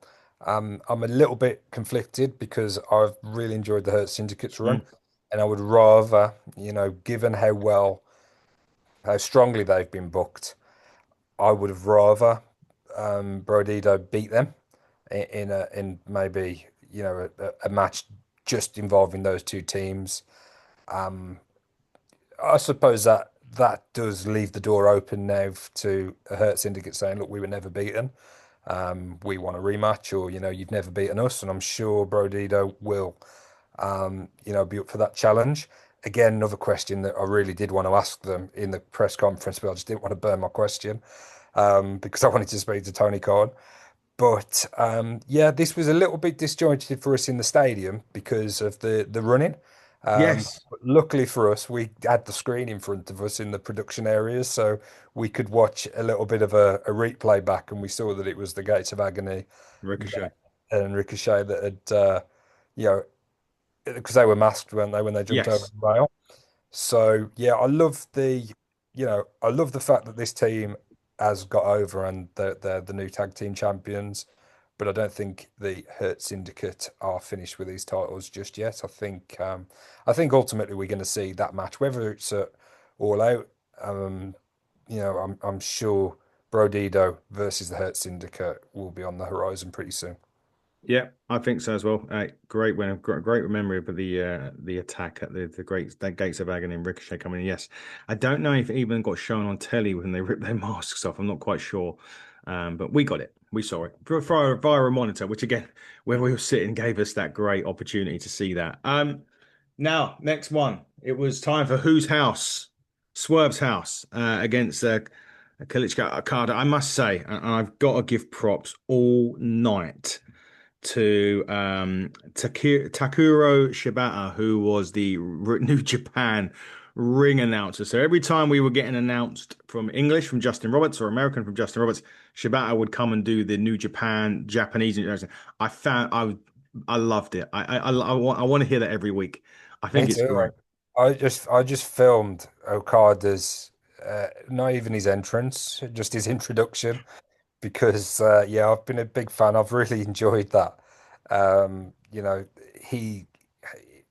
I'm a little bit conflicted because I've really enjoyed the Hurt Syndicate's run, mm. and I would rather, given how strongly they've been booked, I would have rather, Brodito beat them in maybe a match just involving those two teams. I suppose that does leave the door open now to a Hurt Syndicate saying, "Look, we were never beaten. We want a rematch, or you've never beaten us." And I'm sure Brodito will, be up for that challenge. Again, another question that I really did want to ask them in the press conference, but I just didn't want to burn my question, because I wanted to speak to Tony Khan. But yeah, this was a little bit disjointed for us in the stadium because of the running. Yes, But luckily for us, we had the screen in front of us in the production areas, so we could watch a little bit of a replay back, and we saw that it was the Gates of Agony Ricochet. and Ricochet that had, you know, because they were masked, weren't they, when they jumped over Yes. the rail? So yeah, I love the fact that this team has got over and they're the new tag team champions. But I don't think the Hurt Syndicate are finished with these titles just yet. I think ultimately we're going to see that match, whether it's All Out. Um, I'm sure Brodido versus the Hurt Syndicate will be on the horizon pretty soon. Yeah, I think so as well. Great win, great memory of the attack at the Gates of Agony and Ricochet coming in. Yes, I don't know if it even got shown on telly when they ripped their masks off. I'm not quite sure, but we got it. We saw it via a monitor, which again, where we were sitting, gave us that great opportunity to see that. Now next one, it was time for whose house? Swerve's house against Kalichka Okada. I must say, and I've got to give props all night to Takuro Shibata, who was the New Japan ring announcer. So every time we were getting announced from English from Justin Roberts or American from Justin Roberts, Shibata would come and do the New Japan, Japanese. I loved it. I want to hear that every week. I Me think it's too. great. I just filmed Okada's not even his entrance, just his introduction because yeah, I've been a big fan. I've really enjoyed that. You know, he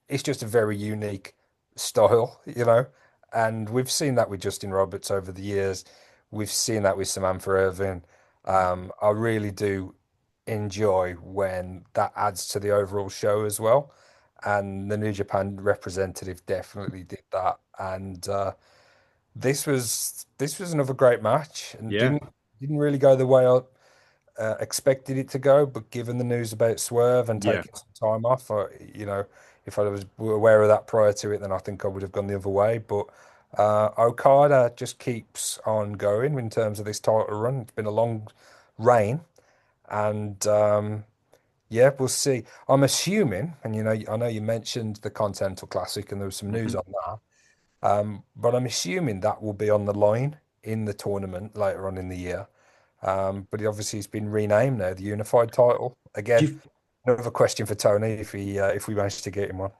it's just a very unique style, and we've seen that with Justin Roberts over the years. We've seen that with Samantha Irvin. I really do enjoy when that adds to the overall show as well. And the New Japan representative definitely did that. And this was another great match, and Yeah, didn't really go the way I expected it to go. But given the news about Swerve and yeah, taking some time off, if I was aware of that prior to it, then I think I would have gone the other way. But Okada just keeps on going in terms of this title run. It's been a long reign, and yeah, we'll see. I'm assuming, and I know you mentioned the Continental Classic, and there was some news mhm. on that. But I'm assuming that will be on the line in the tournament later on in the year. But he obviously has been renamed now, the unified title. Do Again, you another question for Tony if we manage to get him one.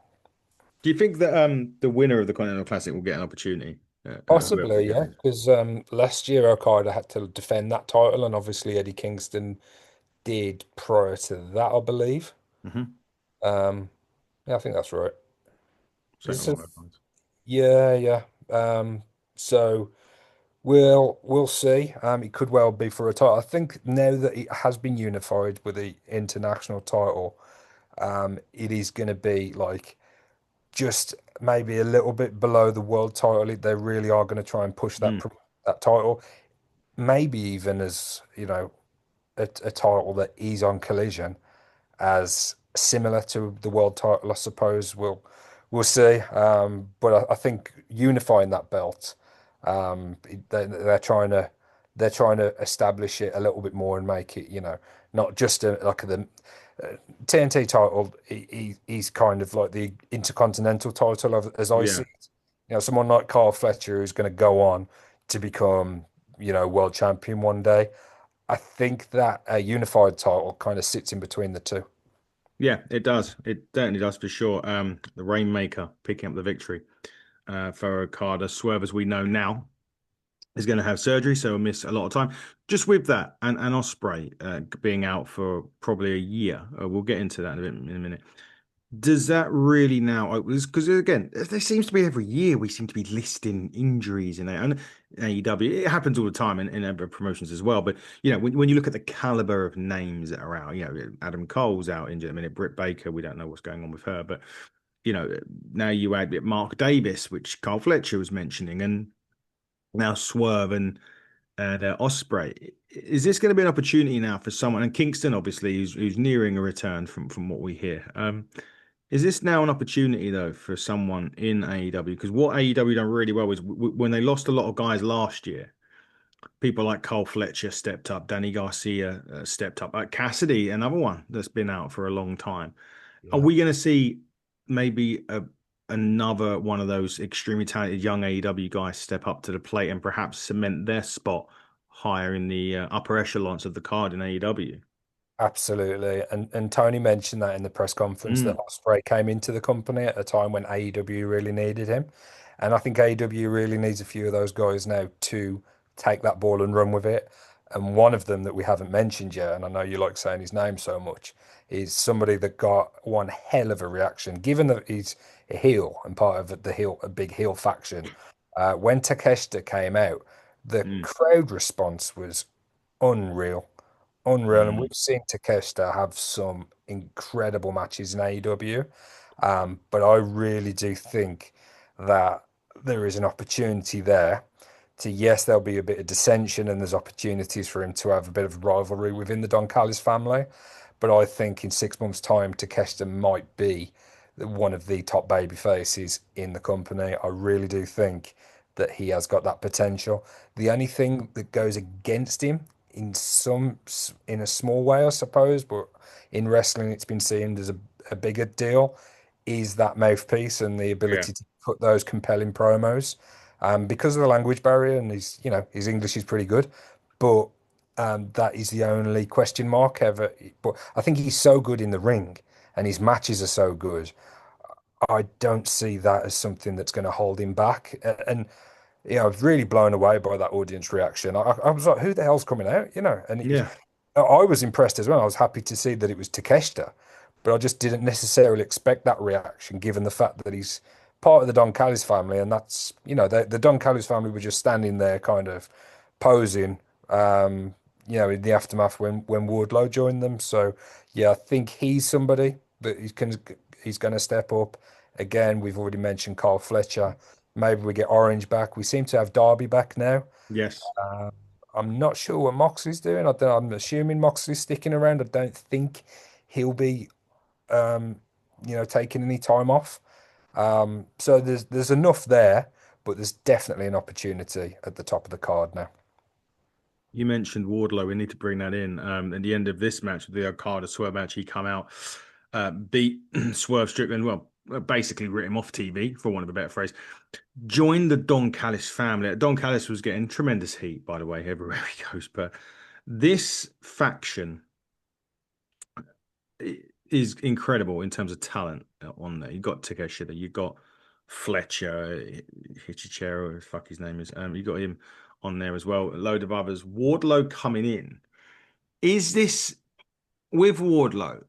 do you think that the winner of the Continental Classic will get an opportunity? Whoever Possibly, it yeah, is. because last year Okada had to defend that title, and obviously Eddie Kingston did prior to that, I believe. Hmm. Um, yeah, I think that's right. Something Is along it? those lines. Yeah, yeah. So. We'll see. It could well be for a title. I think now that it has been unified with the international title, it is going to be like just maybe a little bit below the world title. They really are going to try and push Mm. that title, maybe even as a title that is on Collision as similar to the world title, I suppose. We'll see. But I think unifying that belt, they're trying to establish it a little bit more and make it, not just like the TNT title. He's kind of like the intercontinental title as I see Yeah. it. Someone like Carl Fletcher who's going to go on to become, world champion one day. I think that a unified title kind of sits in between the two. Yeah, it does. It certainly does for sure. The Rainmaker picking up the victory for Okada. Swerve, as we know now, is going to have surgery, so he'll miss a lot of time. Just with that, and Osprey being out for probably a year. We'll get into that in a minute. Does that really now? Because again, there seems to be every year we seem to be listing injuries in AEW. It happens all the time in other promotions as well. But when you look at the caliber of names that are out, Adam Cole's out injured. I mean, Britt Baker, we don't know what's going on with her, but you know, now you add Mark Davis, which Carl Fletcher was mentioning, and now Swerve and Osprey. Is this going to be an opportunity now for someone? And Kingston, obviously, who's nearing a return from what we hear. Is this now an opportunity though for someone in AEW? Because what AEW done really well is when they lost a lot of guys last year, people like Cole Fletcher stepped up, Danny Garcia stepped up, Cassidy, another one that's been out for a long time. Are Yeah. we going to see maybe another one of those extremely talented young AEW guys step up to the plate and perhaps cement their spot higher in the upper echelons of the card in AEW? Absolutely. And Tony mentioned that in the press conference that Mm, Osprey came into the company at a time when AEW really needed him. And I think AEW really needs a few of those guys now to take that ball and run with it. And one of them that we haven't mentioned yet, and I know you like saying his name so much, is somebody that got one hell of a reaction, given that he's a heel and part of a big heel faction. When Takeshita came out, the mm, crowd response was unreal. Unreal, and we've mm. seen Takeshita have some incredible matches in AEW. But I really do think that there is an opportunity there to, yes, there'll be a bit of dissension and there's opportunities for him to have a bit of rivalry within the Don Callis family. But I think in 6 months' time, Takeshita might be one of the top baby faces in the company. I really do think that he has got that potential. The only thing that goes against him in a small way, I suppose, but in wrestling it's been seen as a bigger deal, is that mouthpiece and the Yeah. ability to cut those compelling promos because of the language barrier, and his English is pretty good, but that is the only question mark ever. But I think he's so good in the ring, and his matches are so good. I don't see that as something that's going to hold him back. And I was really blown away by that audience reaction. I was like, who the hell's coming out? And Yeah. I was impressed as well. I was happy to see that it was Takeshita, but I just didn't necessarily expect that reaction given the fact that he's part of the Don Callis family. And that's, the Don Callis family were just standing there kind of posing, in the aftermath when Wardlow joined them. So, yeah, I think he's somebody that he's going to step up. Again, we've already mentioned Carl Fletcher. Maybe we get Orange back. We seem to have Darby back now. Yes. Um, I'm not sure what Moxley's doing. I'm assuming Moxley's sticking around. I don't think he'll be, um, taking any time off. So there's enough there, but there's definitely an opportunity at the top of the card now. You mentioned Wardlow. We need to bring that in. At the end of this match, the Okada Swerve match, he come out, beat Swerve Strickland. Well, basically writ him off TV, for want of a better phrase. Joined the Don Callis family. Don Callis was getting tremendous heat, by the way, everywhere he goes. But this faction is incredible in terms of talent on there. You got Takeshita, you got Fletcher, Hichichero, fuck his name is. You got him on there as well. A load of others. Wardlow coming in. Is this with Wardlow?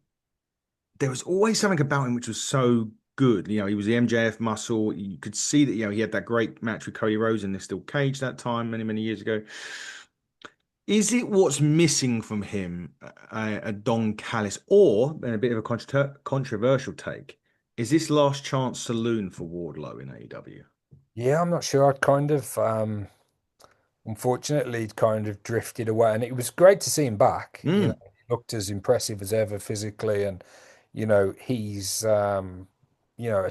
There was always something about him which was so good. He was the MJF muscle. You could see that, he had that great match with Cody Rhodes in the steel cage that time, many, many years ago. Is it what's missing from him, a Don Callis, or and a bit of a controversial take? Is this last chance saloon for Wardlow in AEW? Yeah, I'm not sure. I'd kind of unfortunately, he'd kind of drifted away, and it was great to see him back. Mm, He looked as impressive as ever physically, and he's a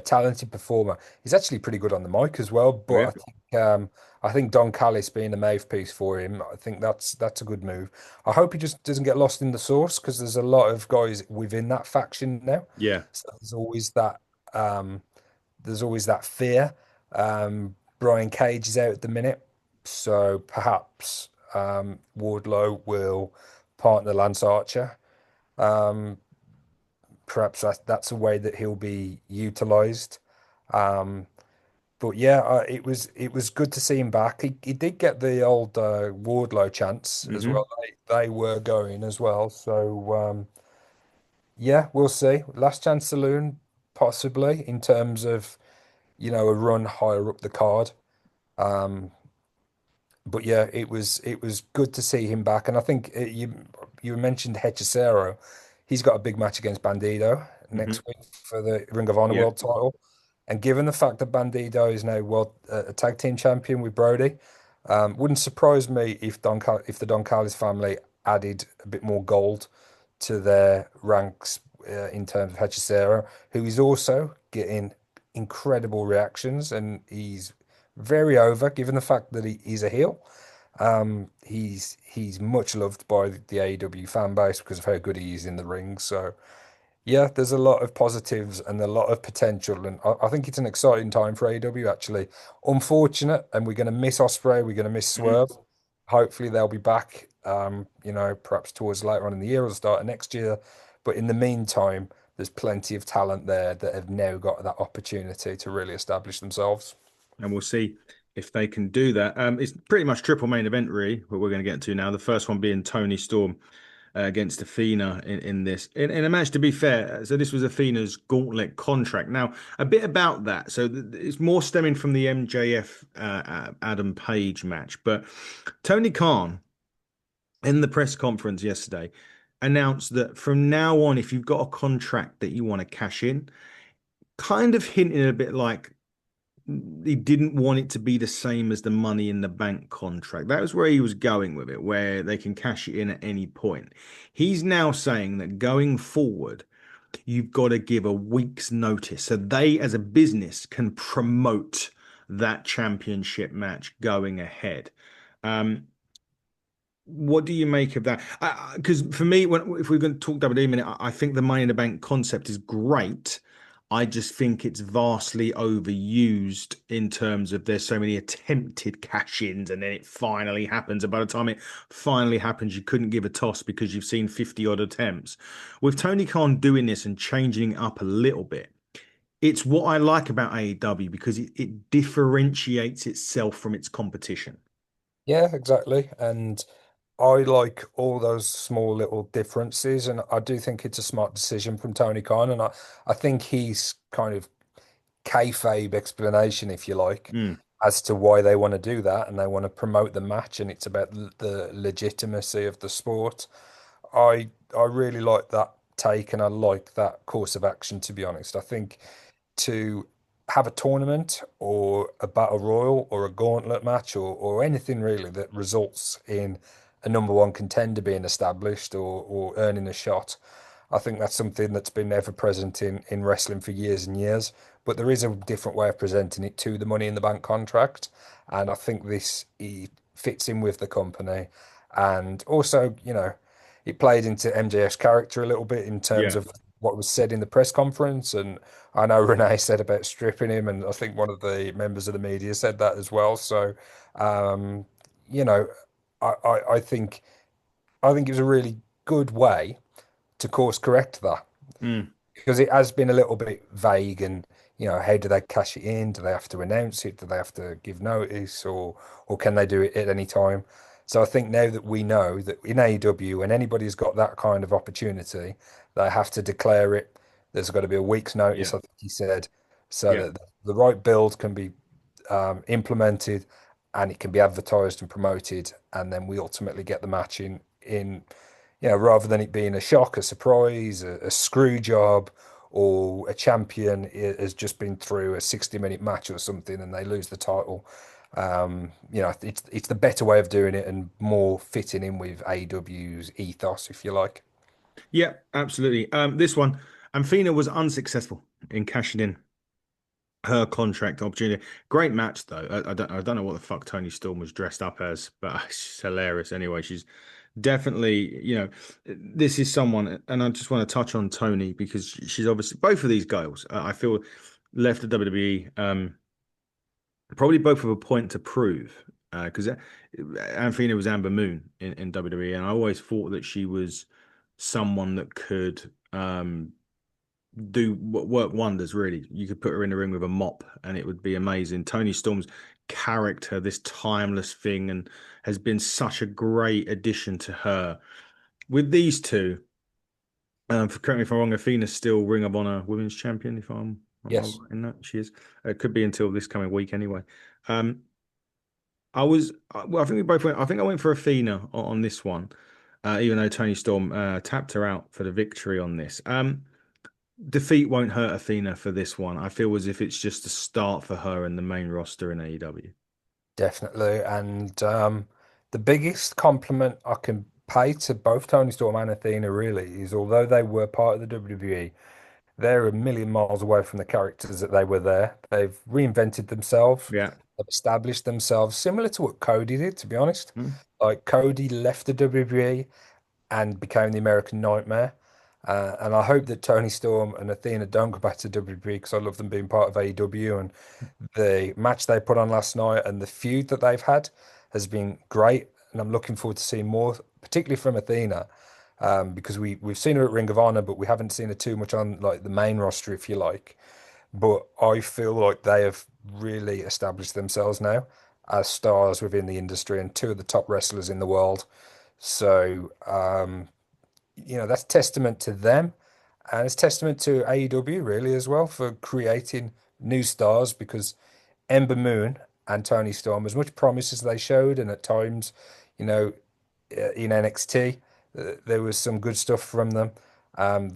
talented performer. He's actually pretty good on the mic as well. But yeah, I think Don Callis being a mouthpiece for him, I think that's a good move. I hope he just doesn't get lost in the sauce because there's a lot of guys within that faction now. yeah. So um, there's always that fear. Brian Cage is out at the minute, so perhaps Wardlow will partner Lance Archer. Um, Perhaps that's a way that he'll be utilized. Um, but yeah, it was good to see him back. He did get the old Wardlow chance as Hmm. well. They were going as well, so yeah, we'll see. Last chance saloon possibly in terms of a run higher up the card. Um, but yeah, it was good to see him back, and I think you mentioned Hechicero. He's got a big match against Bandido Hmm. next week for the Ring of Honor Yeah, World Title, and given the fact that Bandido is now world a tag team champion with Brody, wouldn't surprise me if the Don Callis family added a bit more gold to their ranks in terms of Hechicero, who is also getting incredible reactions, and he's very over, given the fact that he's a heel. He's much loved by the AEW fan base because of how good he is in the ring. So yeah, there's a lot of positives and a lot of potential, and I think it's an exciting time for AEW actually. Unfortunate, and we're going to miss Osprey, we're going to miss hmm. Swerve. Hopefully they'll be back. Perhaps towards later on in the year or the start of next year. But in the meantime, there's plenty of talent there that have now got that opportunity to really establish themselves. And we'll see if they can do that. It's pretty much triple main event, really, what we're going to get to now. The first one being Tony Storm against Athena in this in a match. To be fair, so this was Athena's gauntlet contract. Now, a bit about that. So it's more stemming from the MJF Adam Page match, but Tony Khan in the press conference yesterday announced that from now on, if you've got a contract that you want to cash in, kind of hinting a bit like he didn't want it to be the same as the Money in the Bank contract. That was where he was going with it, where they can cash it in at any point. He's now saying that going forward, you've got to give a week's notice so they, as a business, can promote that championship match going ahead. Um, what do you make of that? Because for me, if we're going to talk WWE a minute, I think the Money in the Bank concept is great. I just think it's vastly overused in terms of there's so many attempted cash-ins and then it finally happens. And by the time it finally happens, you couldn't give a toss because you've seen 50 odd attempts. With Tony Khan doing this and changing it up a little bit, it's what I like about AEW because it differentiates itself from its competition. Yeah, exactly. And I like all those small little differences, and I do think it's a smart decision from Tony Khan. And I think he's kind of kayfabe explanation, if you like, Mm, as to why they want to do that, and they want to promote the match, and it's about the legitimacy of the sport. I really like that take, and I like that course of action, to be honest. I think to have a tournament or a battle royal or a gauntlet match or anything really that results in a number one contender being established or earning a shot. I think that's something that's been ever present in wrestling for years and years. But there is a different way of presenting it to the Money in the Bank contract. And I think this fits in with the company. And also, it played into MJF's character a little bit in terms yeah. of what was said in the press conference. And I know Renee said about stripping him, and I think one of the members of the media said that as well. So, um, you know, I think it was a really good way to course correct that Mm, because it has been a little bit vague and how do they cash it in? Do they have to announce it? Do they have to give notice or can they do it at any time? So I think now that we know that in AEW, when anybody's got that kind of opportunity, they have to declare it. There's got to be a week's yeah. notice, I think he said, so Yeah. that the right build can be implemented and it can be advertised and promoted, and then we ultimately get the match in rather than it being a shock, a surprise, a screw job, or a champion has just been through a 60-minute match or something and they lose the title. It's the better way of doing it and more fitting in with AEW's ethos, if you like. Yeah, absolutely. This one, Amphina was unsuccessful in cashing in her contract opportunity. Great match though. I don't know what the fuck Tony Storm was dressed up as, but she's hilarious anyway. She's definitely, this is someone, and I just want to touch on Tony because she's obviously both of these girls. I feel left the WWE, probably both with a point to prove. Because Amphina was Amber Moon in WWE, and I always thought that she was someone that could do work wonders, really. You could put her in the ring with a mop and it would be amazing. Tony Storm's character, this timeless thing, and has been such a great addition to her. With these two, correct me if I'm wrong, Athena's still Ring of Honor Women's Champion, if I'm Yes, right in that. She is. It could be until this coming week anyway. Um, well, I think we both went, I think I went for Athena on this one, even though Tony Storm tapped her out for the victory on this. Defeat won't hurt Athena for this one. I feel as if it's just a start for her in the main roster in AEW. definitely. And the biggest compliment I can pay to both Tony Storm and Athena really is although they were part of the WWE, they're a million miles away from the characters that they were there. They've reinvented themselves, Yeah. they've established themselves, similar to what Cody did, to be honest. Mm. Like Cody left the WWE and became the American Nightmare. And I hope that Tony Storm and Athena don't go back to WWE because I love them being part of AEW. And the match they put on last night and the feud that they've had has been great. And I'm looking forward to seeing more, particularly from Athena, because we've seen her at Ring of Honor, but we haven't seen her too much on like the main roster, if you like. But I feel like they have really established themselves now as stars within the industry and two of the top wrestlers in the world. So, that's testament to them. And it's testament to AEW really as well for creating new stars because Ember Moon and Tony Storm, as much promise as they showed, and at times, you know, in NXT, there was some good stuff from them.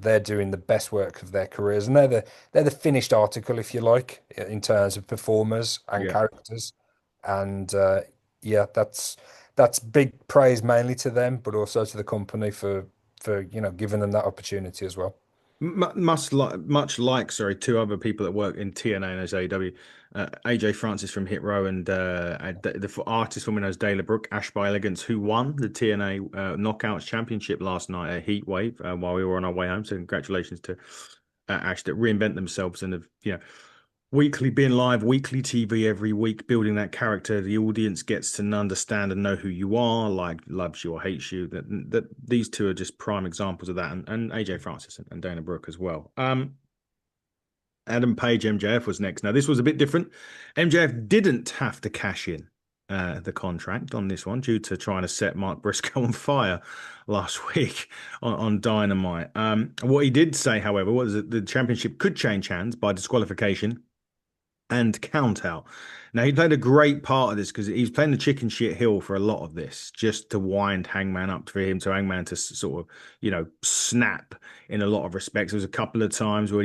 They're doing the best work of their careers, and they're the finished article, if you like, in terms of performers and Yeah. characters. And yeah, that's big praise mainly to them, but also to the company for giving them that opportunity as well. Much like, sorry, two other people that work in TNA and as AEW, AJ Francis from Hit Row and the artist woman as Dayla Brooke, Ash by Elegance, who won the TNA Knockouts Championship last night at Heat Wave while we were on our way home. So congratulations to Ash, that reinvent themselves and have, weekly being live, weekly TV every week, building that character. The audience gets to understand and know who you are, like loves you or hates you. That these two are just prime examples of that, and AJ Francis and Dana Brooke as well. Adam Page MJF was next. Now, this was a bit different. MJF didn't have to cash in the contract on this one due to trying to set Mark Briscoe on fire last week on Dynamite. What he did say, however, was that the championship could change hands by disqualification and count out. Now he played a great part of this because he's playing the chicken shit hill for a lot of this, just to wind Hangman up for him to Hangman to sort of, snap in a lot of respects. There was a couple of times where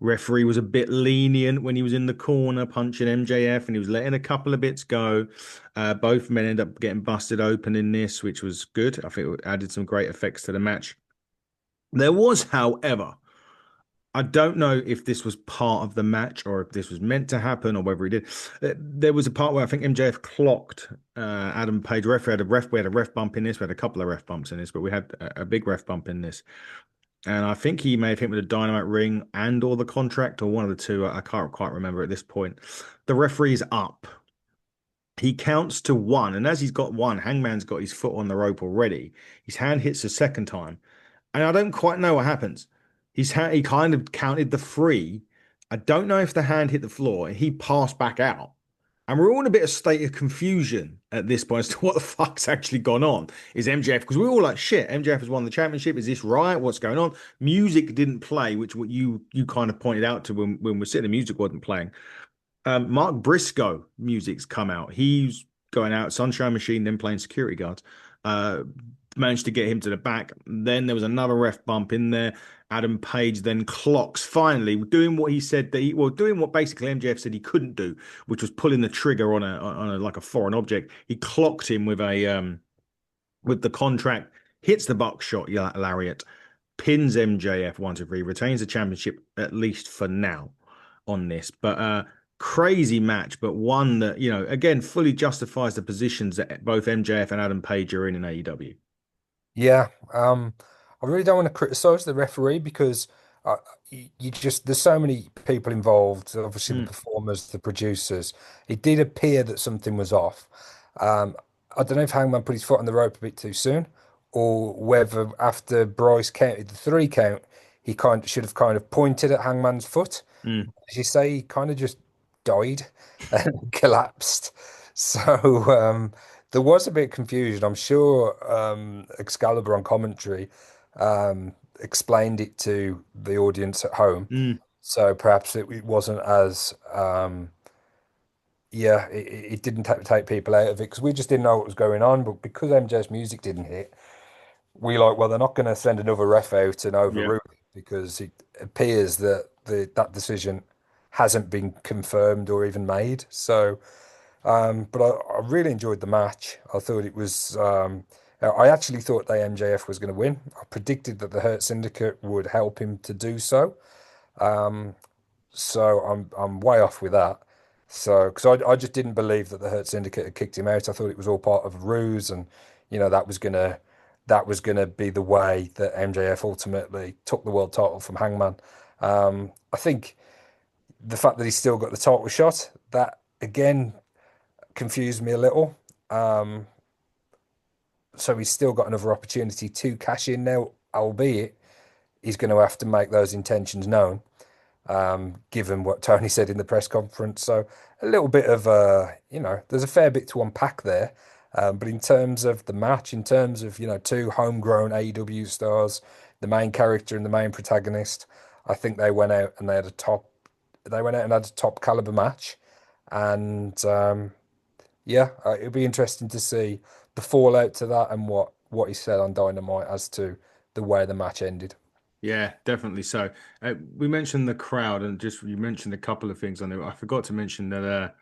referee was a bit lenient when he was in the corner punching MJF and he was letting a couple of bits go. Both men ended up getting busted open in this, which was good. I think it added some great effects to the match. There was, however, I don't know if this was part of the match or if this was meant to happen or whether he did. There was a part where I think MJF clocked Adam Page. We had a ref bump in this. We had a couple of ref bumps in this, but we had a big ref bump in this. And I think he may have hit with a dynamite ring and or the contract or one of the two. I can't quite remember at this point. The referee's up. He counts to one, and as he's got one, Hangman's got his foot on the rope already. His hand hits a second time, and I don't quite know what happens. He kind of counted the three. I don't know if the hand hit the floor, and he passed back out. And we're all in a bit of state of confusion at this point as to what the fuck's actually gone on. Is MJF, because we're all like, shit, MJF has won the championship. Is this right? What's going on? Music didn't play, which what you kind of pointed out to when we're sitting, the music wasn't playing. Mark Briscoe music's come out. He's going out, Sunshine Machine, then playing security guards. Uh, Managed to get him to the back. Then there was another ref bump in there. Adam Page then clocks, finally doing what he said that doing what basically MJF said he couldn't do, which was pulling the trigger on a like a foreign object. He clocked him with the contract, hits the buckshot lariat, pins MJF 1, 2, 3, retains the championship at least for now on this. But crazy match, but one that, again, fully justifies the positions that both MJF and Adam Page are in AEW. Yeah, I really don't want to criticize the referee because you just there's so many people involved. Obviously, the Mm, performers, the producers. It did appear that something was off. Um, I don't know if Hangman put his foot on the rope a bit too soon, or whether after Bryce counted the three count, he should have kind of pointed at Hangman's foot. mm, As you say, he kind of just died and collapsed. So there was a bit of confusion. I'm sure Excalibur on commentary explained it to the audience at home. mm. So perhaps it wasn't as yeah, it didn't take people out of it because we just didn't know what was going on. But because MJ's music didn't hit, we like, well, they're not going to send another ref out and Yeah. overrule it because it appears that that decision hasn't been confirmed or even made. So, but I really enjoyed the match. I thought it was. I actually thought that MJF was going to win. I predicted that the Hurt Syndicate would help him to do so. So I'm way off with that. So because I just didn't believe that the Hurt Syndicate had kicked him out. I thought it was all part of a ruse, and that was gonna be the way that MJF ultimately took the world title from Hangman. I think the fact that he's still got the title shot that again confused me a little. Um, so he's still got another opportunity to cash in now, albeit he's going to have to make those intentions known given what Tony said in the press conference. So a little bit of there's a fair bit to unpack there. But in terms of the match, in terms of two homegrown AEW stars, the main character and the main protagonist, I think they went out and had a top caliber match, and yeah, it'll be interesting to see the fallout to that and what he said on Dynamite as to the way the match ended. Yeah, definitely. So we mentioned the crowd, and just you mentioned a couple of things on there. I forgot to mention that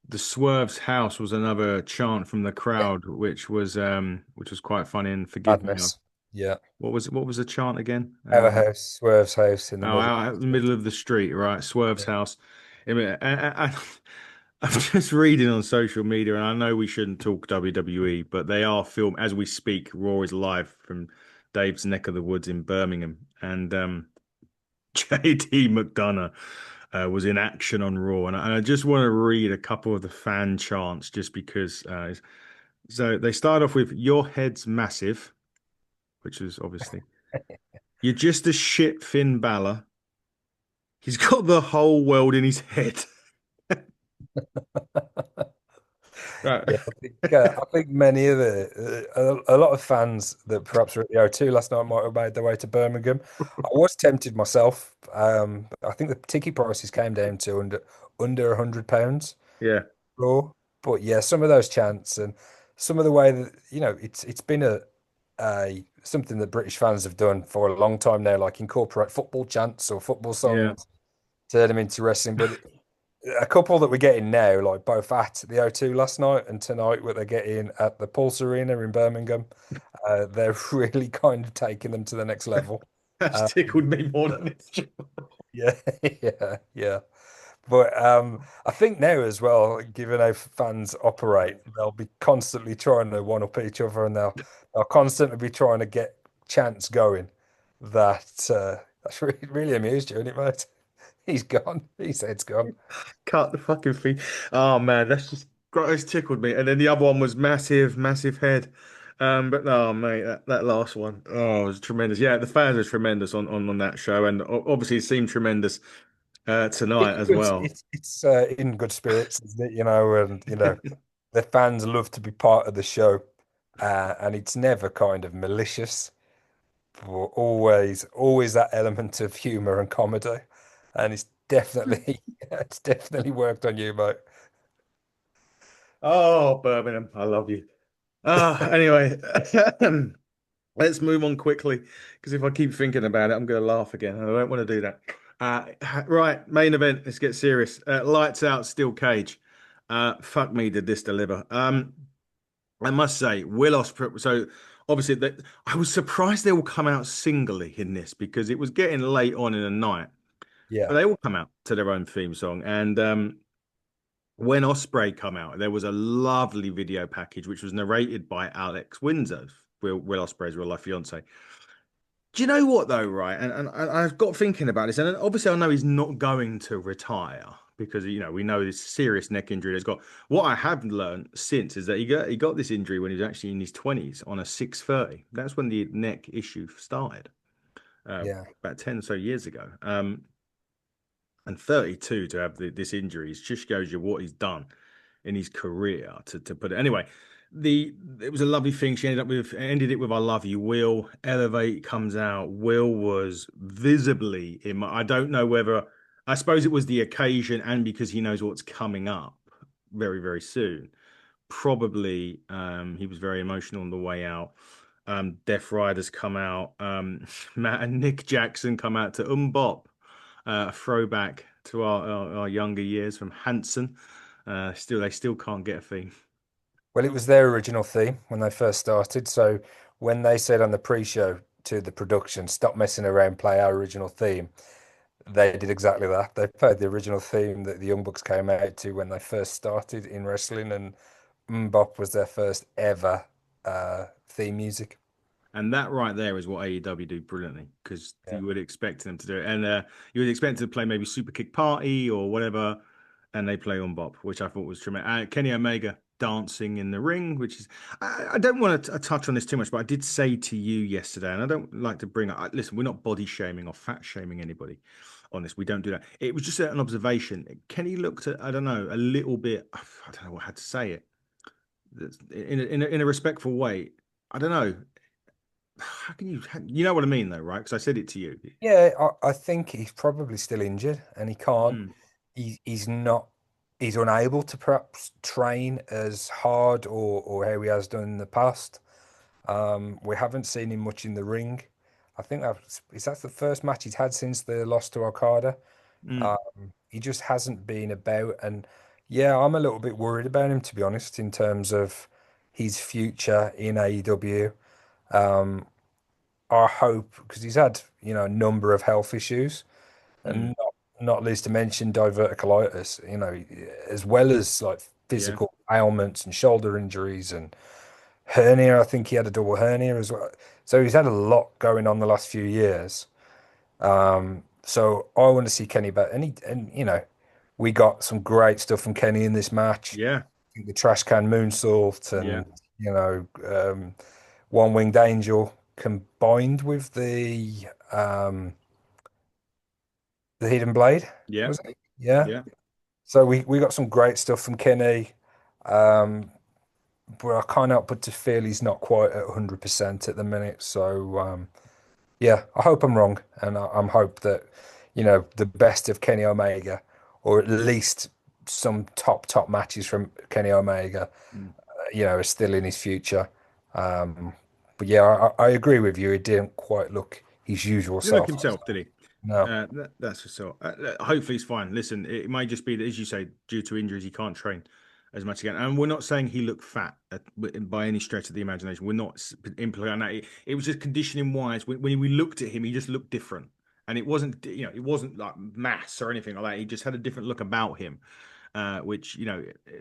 the Swerve's house was another chant from the Yeah, crowd, which was quite funny. And forgive me, madness. Yeah. what was the chant again? Our house, Swerve's house in the Oh, middle. out in the middle of the street, right? Swerve's Yeah. house. I mean, I'm just reading on social media, and I know we shouldn't talk WWE, but they are film as we speak. Raw is live from Dave's neck of the woods in Birmingham, and JD McDonough was in action on Raw, and I just want to read a couple of the fan chants just because. So they start off with "Your head's massive," which is obviously you're just a shit Finn Balor. He's got the whole world in his head. Right. Yeah, I think many of a lot of fans that perhaps were at the O2 last night might have made their way to Birmingham. I was tempted myself. I think the ticket prices came down to under £100 Yeah. raw. But yeah, some of those chants and some of the way that it's been a something that British fans have done for a long time now, like incorporate football chants or football Yeah. songs, turn them into wrestling. But a couple that we're getting now, like both at the O2 last night and tonight, what they're getting at the Pulse Arena in Birmingham, they're really kind of taking them to the next level. That's Uh, tickled me more than it's. yeah, yeah, yeah. But I think now as well, given how fans operate, they'll be constantly trying to one up each other, and they'll constantly be trying to get chants going. That's really amused you, isn't it, mate? He's gone. His head's gone. Cut the fucking feet. Oh man, that's just it's tickled me. And then the other one was massive, massive head. But no, mate, that last one, oh, it was tremendous. Yeah, the fans are tremendous on that show, and obviously it seemed tremendous tonight as well. It's in good spirits, isn't it? And the fans love to be part of the show, and it's never kind of malicious, but always that element of humor and comedy, and it's definitely it's definitely worked on you, mate. Oh, Birmingham, I love you. Anyway, let's move on quickly because if I keep thinking about it, I'm going to laugh again. And I don't want to do that. Right, main event. Let's get serious. Lights out, steel cage. Fuck me, did this deliver? I must say, Will Ospreay. So obviously, I was surprised they all come out singly in this because it was getting late on in the night. But Yeah, they all come out to their own theme song, and when Osprey come out, there was a lovely video package which was narrated by Alex Windsor, Will Ospreay's real life fiance. Do you know what though, right? And I've got thinking about this, and obviously I know he's not going to retire because we know this serious neck injury he's got. What I have learned since is that he got this injury when he was actually in his 20s on a 630. That's when the neck issue started, yeah. about 10 or so years ago. And 32 to have this injury just shows you what he's done in his career to put it. Anyway, it was a lovely thing. She ended it with "I love you, Will." Elevate comes out. Will was visibly in my, I don't know whether, I suppose it was the occasion and because he knows what's coming up very, very soon. Probably he was very emotional on the way out. Death Riders come out. Matt and Nick Jackson come out to Bop, a throwback to our younger years from Hanson. They still can't get a theme. Well, it was their original theme when they first started. So when they said on the pre-show to the production, "Stop messing around, play our original theme," they did exactly that. They played the original theme that the Young Bucks came out to when they first started in wrestling, and Mbop was their first ever theme music. And that right there is what AEW do brilliantly because Yeah. you would expect them to do it. And you would expect them to play maybe Super Kick Party or whatever, and they play on Bop, which I thought was tremendous. Kenny Omega dancing in the ring, which is, I don't want to touch on this too much, but I did say to you yesterday, and I don't like to bring up, listen, we're not body shaming or fat shaming anybody on this. We don't do that. It was just an observation. Kenny looked at, I don't know, a little bit, I don't know how to say it, in a respectful way. I don't know. How can you know what I mean though, right? Because I said it to you. Yeah, I think he's probably still injured and he can't. Mm, He's not. He's unable to perhaps train as hard or how he has done in the past. We haven't seen him much in the ring. I think that's the first match he's had since the loss to Okada. mm. He just hasn't been about, and yeah, I'm a little bit worried about him to be honest, in terms of his future in AEW. Um, I hope because he's had a number of health issues, Mm. and not least to mention diverticulitis. As well as like Yeah. physical ailments and shoulder injuries and hernia. I think he had a double hernia as well. So he's had a lot going on the last few years. So I want to see Kenny back, and we got some great stuff from Kenny in this match. Yeah, The trash can moonsault yeah, and one winged angel combined with the hidden blade, yeah, was it? Yeah. yeah. So we got some great stuff from Kenny. Um, but I can't help but to feel he's not quite at 100% at the minute. So yeah, I hope I'm wrong, and I'm hope that the best of Kenny Omega, or at least some top matches from Kenny Omega, Mm. are still in his future. Um, but yeah, I agree with you. He didn't quite look his usual He look self. himself, did he? No. That's for sure. Hopefully, he's fine. Listen, it may just be that, as you say, due to injuries, he can't train as much again. And we're not saying he looked fat by any stretch of the imagination. We're not implying that. It was just conditioning wise. When we looked at him, he just looked different. And it wasn't like mass or anything like that. He just had a different look about him, which,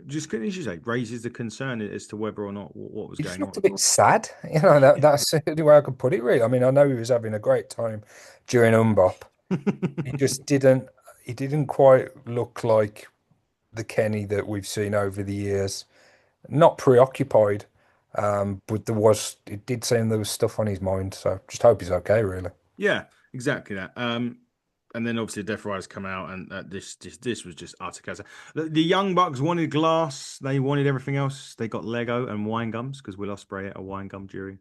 just as you say, raises the concern as to whether or not what was He just going looked on. a bit sad. That's the way I could put it, really. I mean, I know he was having a great time during Umbop. He just didn't. He didn't quite look like the Kenny that we've seen over the years. Not preoccupied, but it did seem there was stuff on his mind. So just hope he's okay, really. Yeah, exactly that. And then obviously Death Riders come out, and this was just utter chaos. The Young Bucks wanted glass, they wanted everything else. They got Lego and wine gums because Will Ospreay ate a wine gum during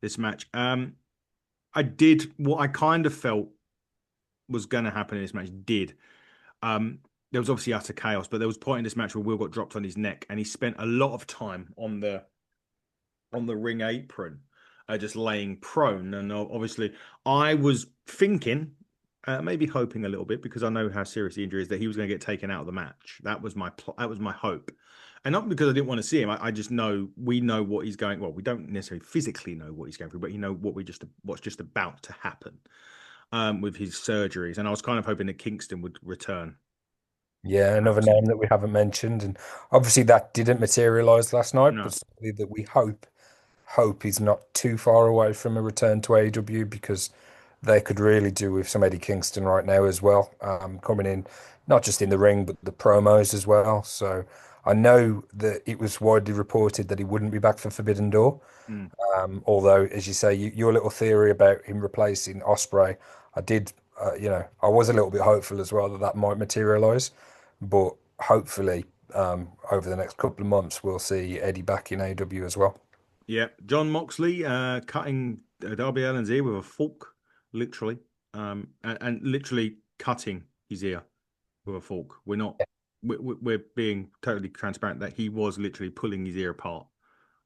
this match. I did what I kind of felt was going to happen in this match. Did there was obviously utter chaos, but there was a point in this match where Will got dropped on his neck, and he spent a lot of time on the ring apron, just laying prone. And obviously, I was thinking, maybe hoping a little bit because I know how serious the injury is that he was going to get taken out of the match. That was my hope, and not because I didn't want to see him. I just know we know what he's going. Well, we don't necessarily physically know what he's going through, but what's just about to happen with his surgeries. And I was kind of hoping that Kingston would return. Yeah, another name that we haven't mentioned, and obviously that didn't materialize last night, but No. something that we hope he's not too far away from a return to AEW because they could really do with some Eddie Kingston right now as well, coming in not just in the ring but the promos as well. So I know that it was widely reported that he wouldn't be back for Forbidden Door. Mm. Although, as you say, your little theory about him replacing Osprey, I did, I was a little bit hopeful as well that that might materialize. But hopefully, over the next couple of months, we'll see Eddie back in AEW as well. Yeah, John Moxley cutting Darby Allin's ear with a fork, literally, and literally cutting his ear with a fork. We're not, we're being totally transparent that he was literally pulling his ear apart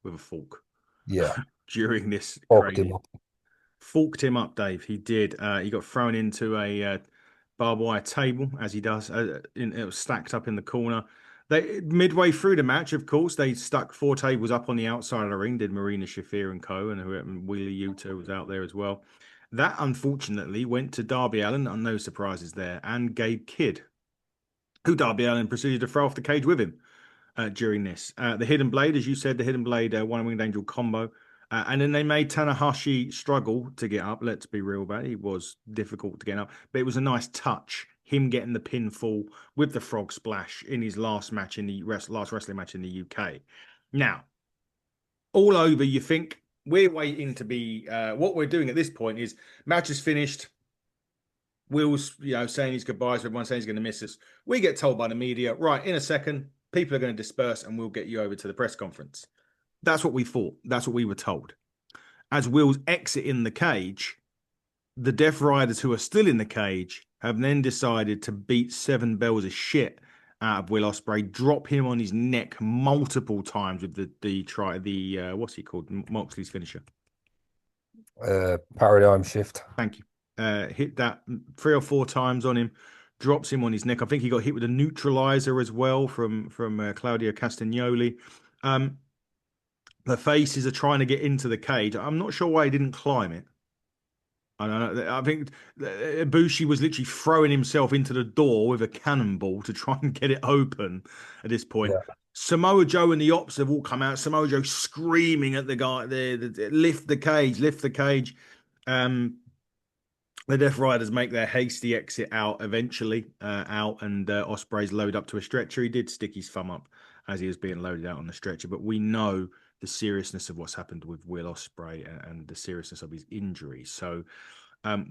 with a fork Yeah, during this fucked him crazy. up. Forked him up, Dave. He did. He got thrown into a barbed wire table, as he does. It was stacked up in the corner. They midway through the match, of course, they stuck four tables up on the outside of the ring. Did Marina Shafir and Co. and Wheeler Yuta was out there as well. That unfortunately went to Darby Allin, and no surprises there, and Gabe Kidd, who Darby Allin proceeded to throw off the cage with him during this. The Hidden Blade, as you said, the Hidden Blade One Winged Angel combo. And then they made Tanahashi struggle to get up. Let's be real about it. He was difficult to get up, but it was a nice touch. Him getting the pinfall with the frog splash in his last match in the last wrestling match in the UK. Now, all over, you think we're waiting to be. What we're doing at this point is match is finished. Will's, saying his goodbyes. Everyone saying he's going to miss us. We get told by the media, right, in a second, people are going to disperse and we'll get you over to the press conference. That's what we thought. That's what we were told. As Will's exit in the cage, the Death Riders who are still in the cage have then decided to beat seven bells of shit out of Will Ospreay, drop him on his neck multiple times with the what's he called? Moxley's finisher. Paradigm shift. Thank you. Hit that three or four times on him, drops him on his neck. I think he got hit with a neutralizer as well from Claudio Castagnoli. Um, the faces are trying to get into the cage. I'm not sure why he didn't climb it. I don't know. I think Ibushi was literally throwing himself into the door with a cannonball to try and get it open at this point. Yeah, Samoa Joe and the Ops have all come out. Samoa Joe screaming at the guy there, lift the cage, lift the cage. Um, The Death Riders make their hasty exit out eventually, out, and Osprey's load up to a stretcher. He did stick his thumb up as he was being loaded out on the stretcher, but we know the seriousness of what's happened with Will Osprey and the seriousness of his injury. So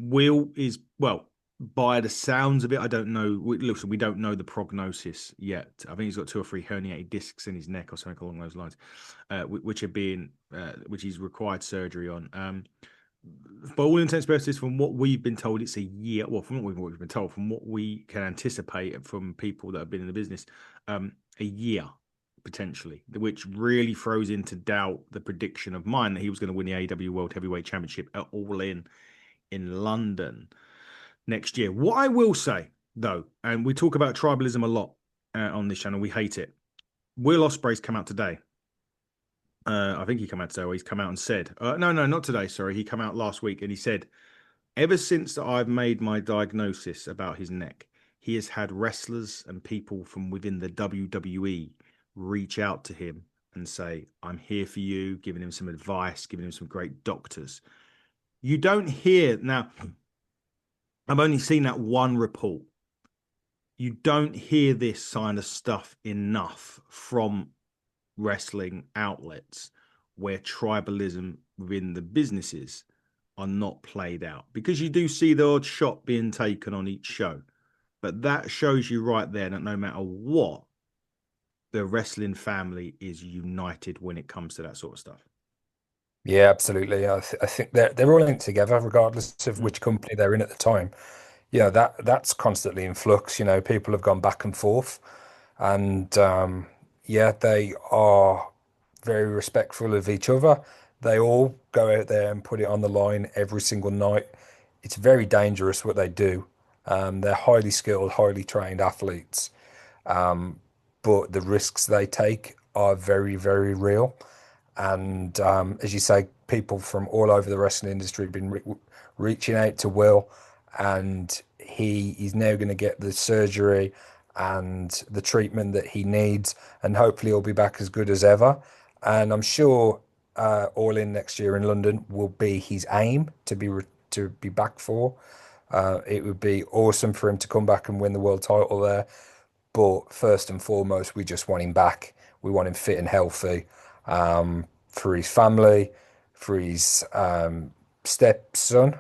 Will is, well, by the sounds of it, I don't know. Listen, we don't know the prognosis yet. I think he's got two or three herniated discs in his neck or something along those lines, which are being, which he's required surgery on. For all intents and purposes, from what we've been told, it's a year. Well, from what we've been told, from what we can anticipate from people that have been in the business, a year potentially, which really throws into doubt the prediction of mine that he was going to win the AEW World Heavyweight Championship at All in London next year. What I will say though, and we talk about tribalism a lot on this channel, we hate it. Will Ospreay's come out today. I think he came out today, or he's come out and said, no, no, not today. Sorry, he came out last week and he said, ever since I've made my diagnosis about his neck, he has had wrestlers and people from within the WWE reach out to him and say, I'm here for you, giving him some advice, giving him some great doctors. You don't hear now, I've only seen that one report. You don't hear this kind of stuff enough from wrestling outlets where tribalism within the businesses are not played out, because you do see the odd shot being taken on each show, but that shows you right there that no matter what, the wrestling family is united when it comes to that sort of stuff. Yeah, absolutely. I think they're all linked together, regardless of Mm, which company they're in at the time. That's constantly in flux. People have gone back and forth, and yeah, they are very respectful of each other. They all go out there and put it on the line every single night. It's very dangerous what they do. They're highly skilled, highly trained athletes, but the risks they take are very, very real. And as you say, people from all over the wrestling industry have been reaching out to Will, and he is now going to get the surgery and the treatment that he needs, and hopefully he'll be back as good as ever. And I'm sure All In next year in London will be his aim to be back for. It would be awesome for him to come back and win the world title there. But first and foremost, we just want him back. We want him fit and healthy for his family, for his stepson.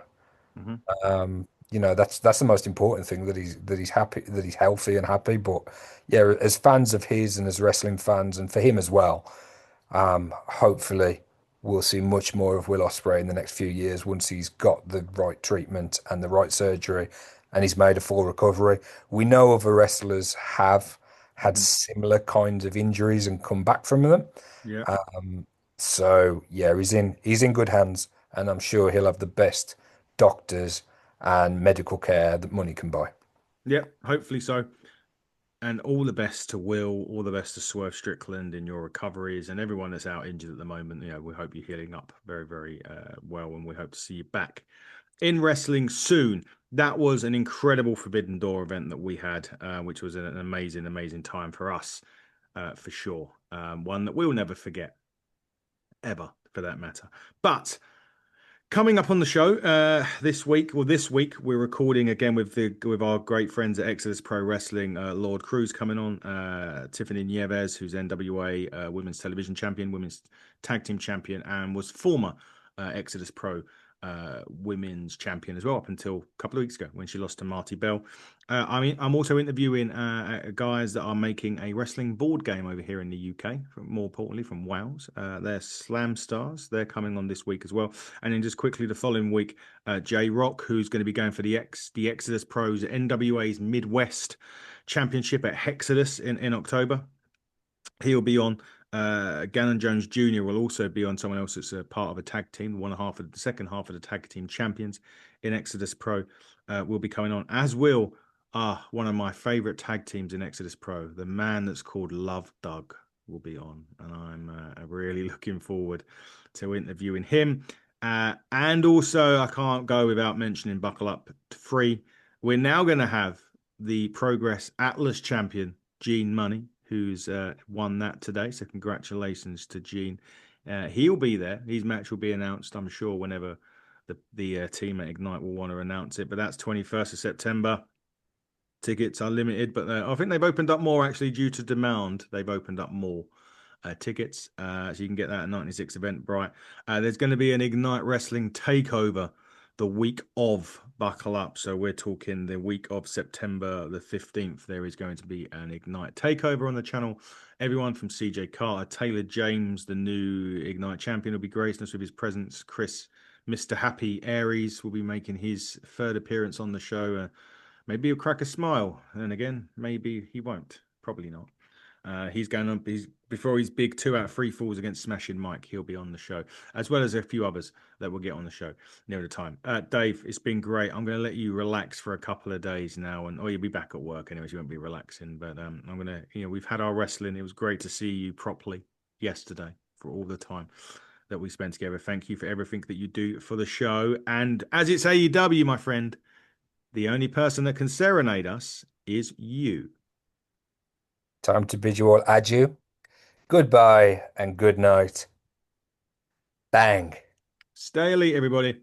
mhm. That's the most important thing, that he's happy, that he's healthy and happy. But yeah, as fans of his and as wrestling fans, and for him as well, hopefully we'll see much more of Will Ospreay in the next few years once he's got the right treatment and the right surgery and he's made a full recovery. We know other wrestlers have had Mhm. similar kinds of injuries and come back from them. Yeah. So yeah, he's in good hands, and I'm sure he'll have the best doctors and medical care that money can buy. Yeah. Hopefully so. And all the best to Will, all the best to Swerve Strickland in your recoveries, and everyone that's out injured at the moment. We hope you're healing up very, very well, and we hope to see you back in wrestling soon. That was an incredible Forbidden Door event that we had, which was an amazing, amazing time for us, for sure. One that we'll never forget, ever, for that matter. But coming up on the show this week we're recording again with our great friends at Exodus Pro Wrestling. Lord Cruz coming on, Tiffany Nieves, who's NWA Women's Television Champion, Women's Tag Team Champion, and was former Exodus Pro Women's Champion as well up until a couple of weeks ago when she lost to Marty Bell. I'm also interviewing guys that are making a wrestling board game over here in the UK, more importantly from Wales. They're Slam Stars. They're coming on this week as well. And then just quickly the following week, J Rock, who's going to be going for the Exodus Pros NWA's Midwest Championship at Hexodus in October. He'll be on. Gannon Jones Jr. will also be on. Someone else that's a part of a tag team. The second half of the tag team champions in Exodus Pro will be coming on, as will one of my favorite tag teams in Exodus Pro. The man that's called Love Doug will be on, and I'm really looking forward to interviewing him. And also, I can't go without mentioning Buckle Up 3. We're now going to have the Progress Atlas champion, Gene Money, who's won that today. So congratulations to Gene. He'll be there. His match will be announced, I'm sure, whenever the team at Ignite will want to announce it. But that's 21st of September. Tickets are limited, but I think they've opened up more actually due to demand. They've opened up more tickets, so you can get that at 96 Eventbrite. There's going to be an Ignite Wrestling takeover the week of Buckle Up. So we're talking the week of September the 15th. There is going to be an Ignite takeover on the channel. Everyone from CJ Carter, Taylor James, the new Ignite champion, will be gracing us with his presence. Chris, Mr. Happy Aries, will be making his third appearance on the show. Maybe he'll crack a smile, and again, maybe he won't. Probably not. He's going on. He's before his big 2 out of 3 falls against Smashing Mike. He'll be on the show, as well as a few others that will get on the show near the time. Dave, it's been great. I'm going to let you relax for a couple of days now, and you'll be back at work anyways. You won't be relaxing, but I'm going to. We've had our wrestling. It was great to see you properly yesterday for all the time that we spent together. Thank you for everything that you do for the show, and as it's AEW, my friend. The only person that can serenade us is you. Time to bid you all adieu. Goodbye and good night. Bang. Stay elite, everybody.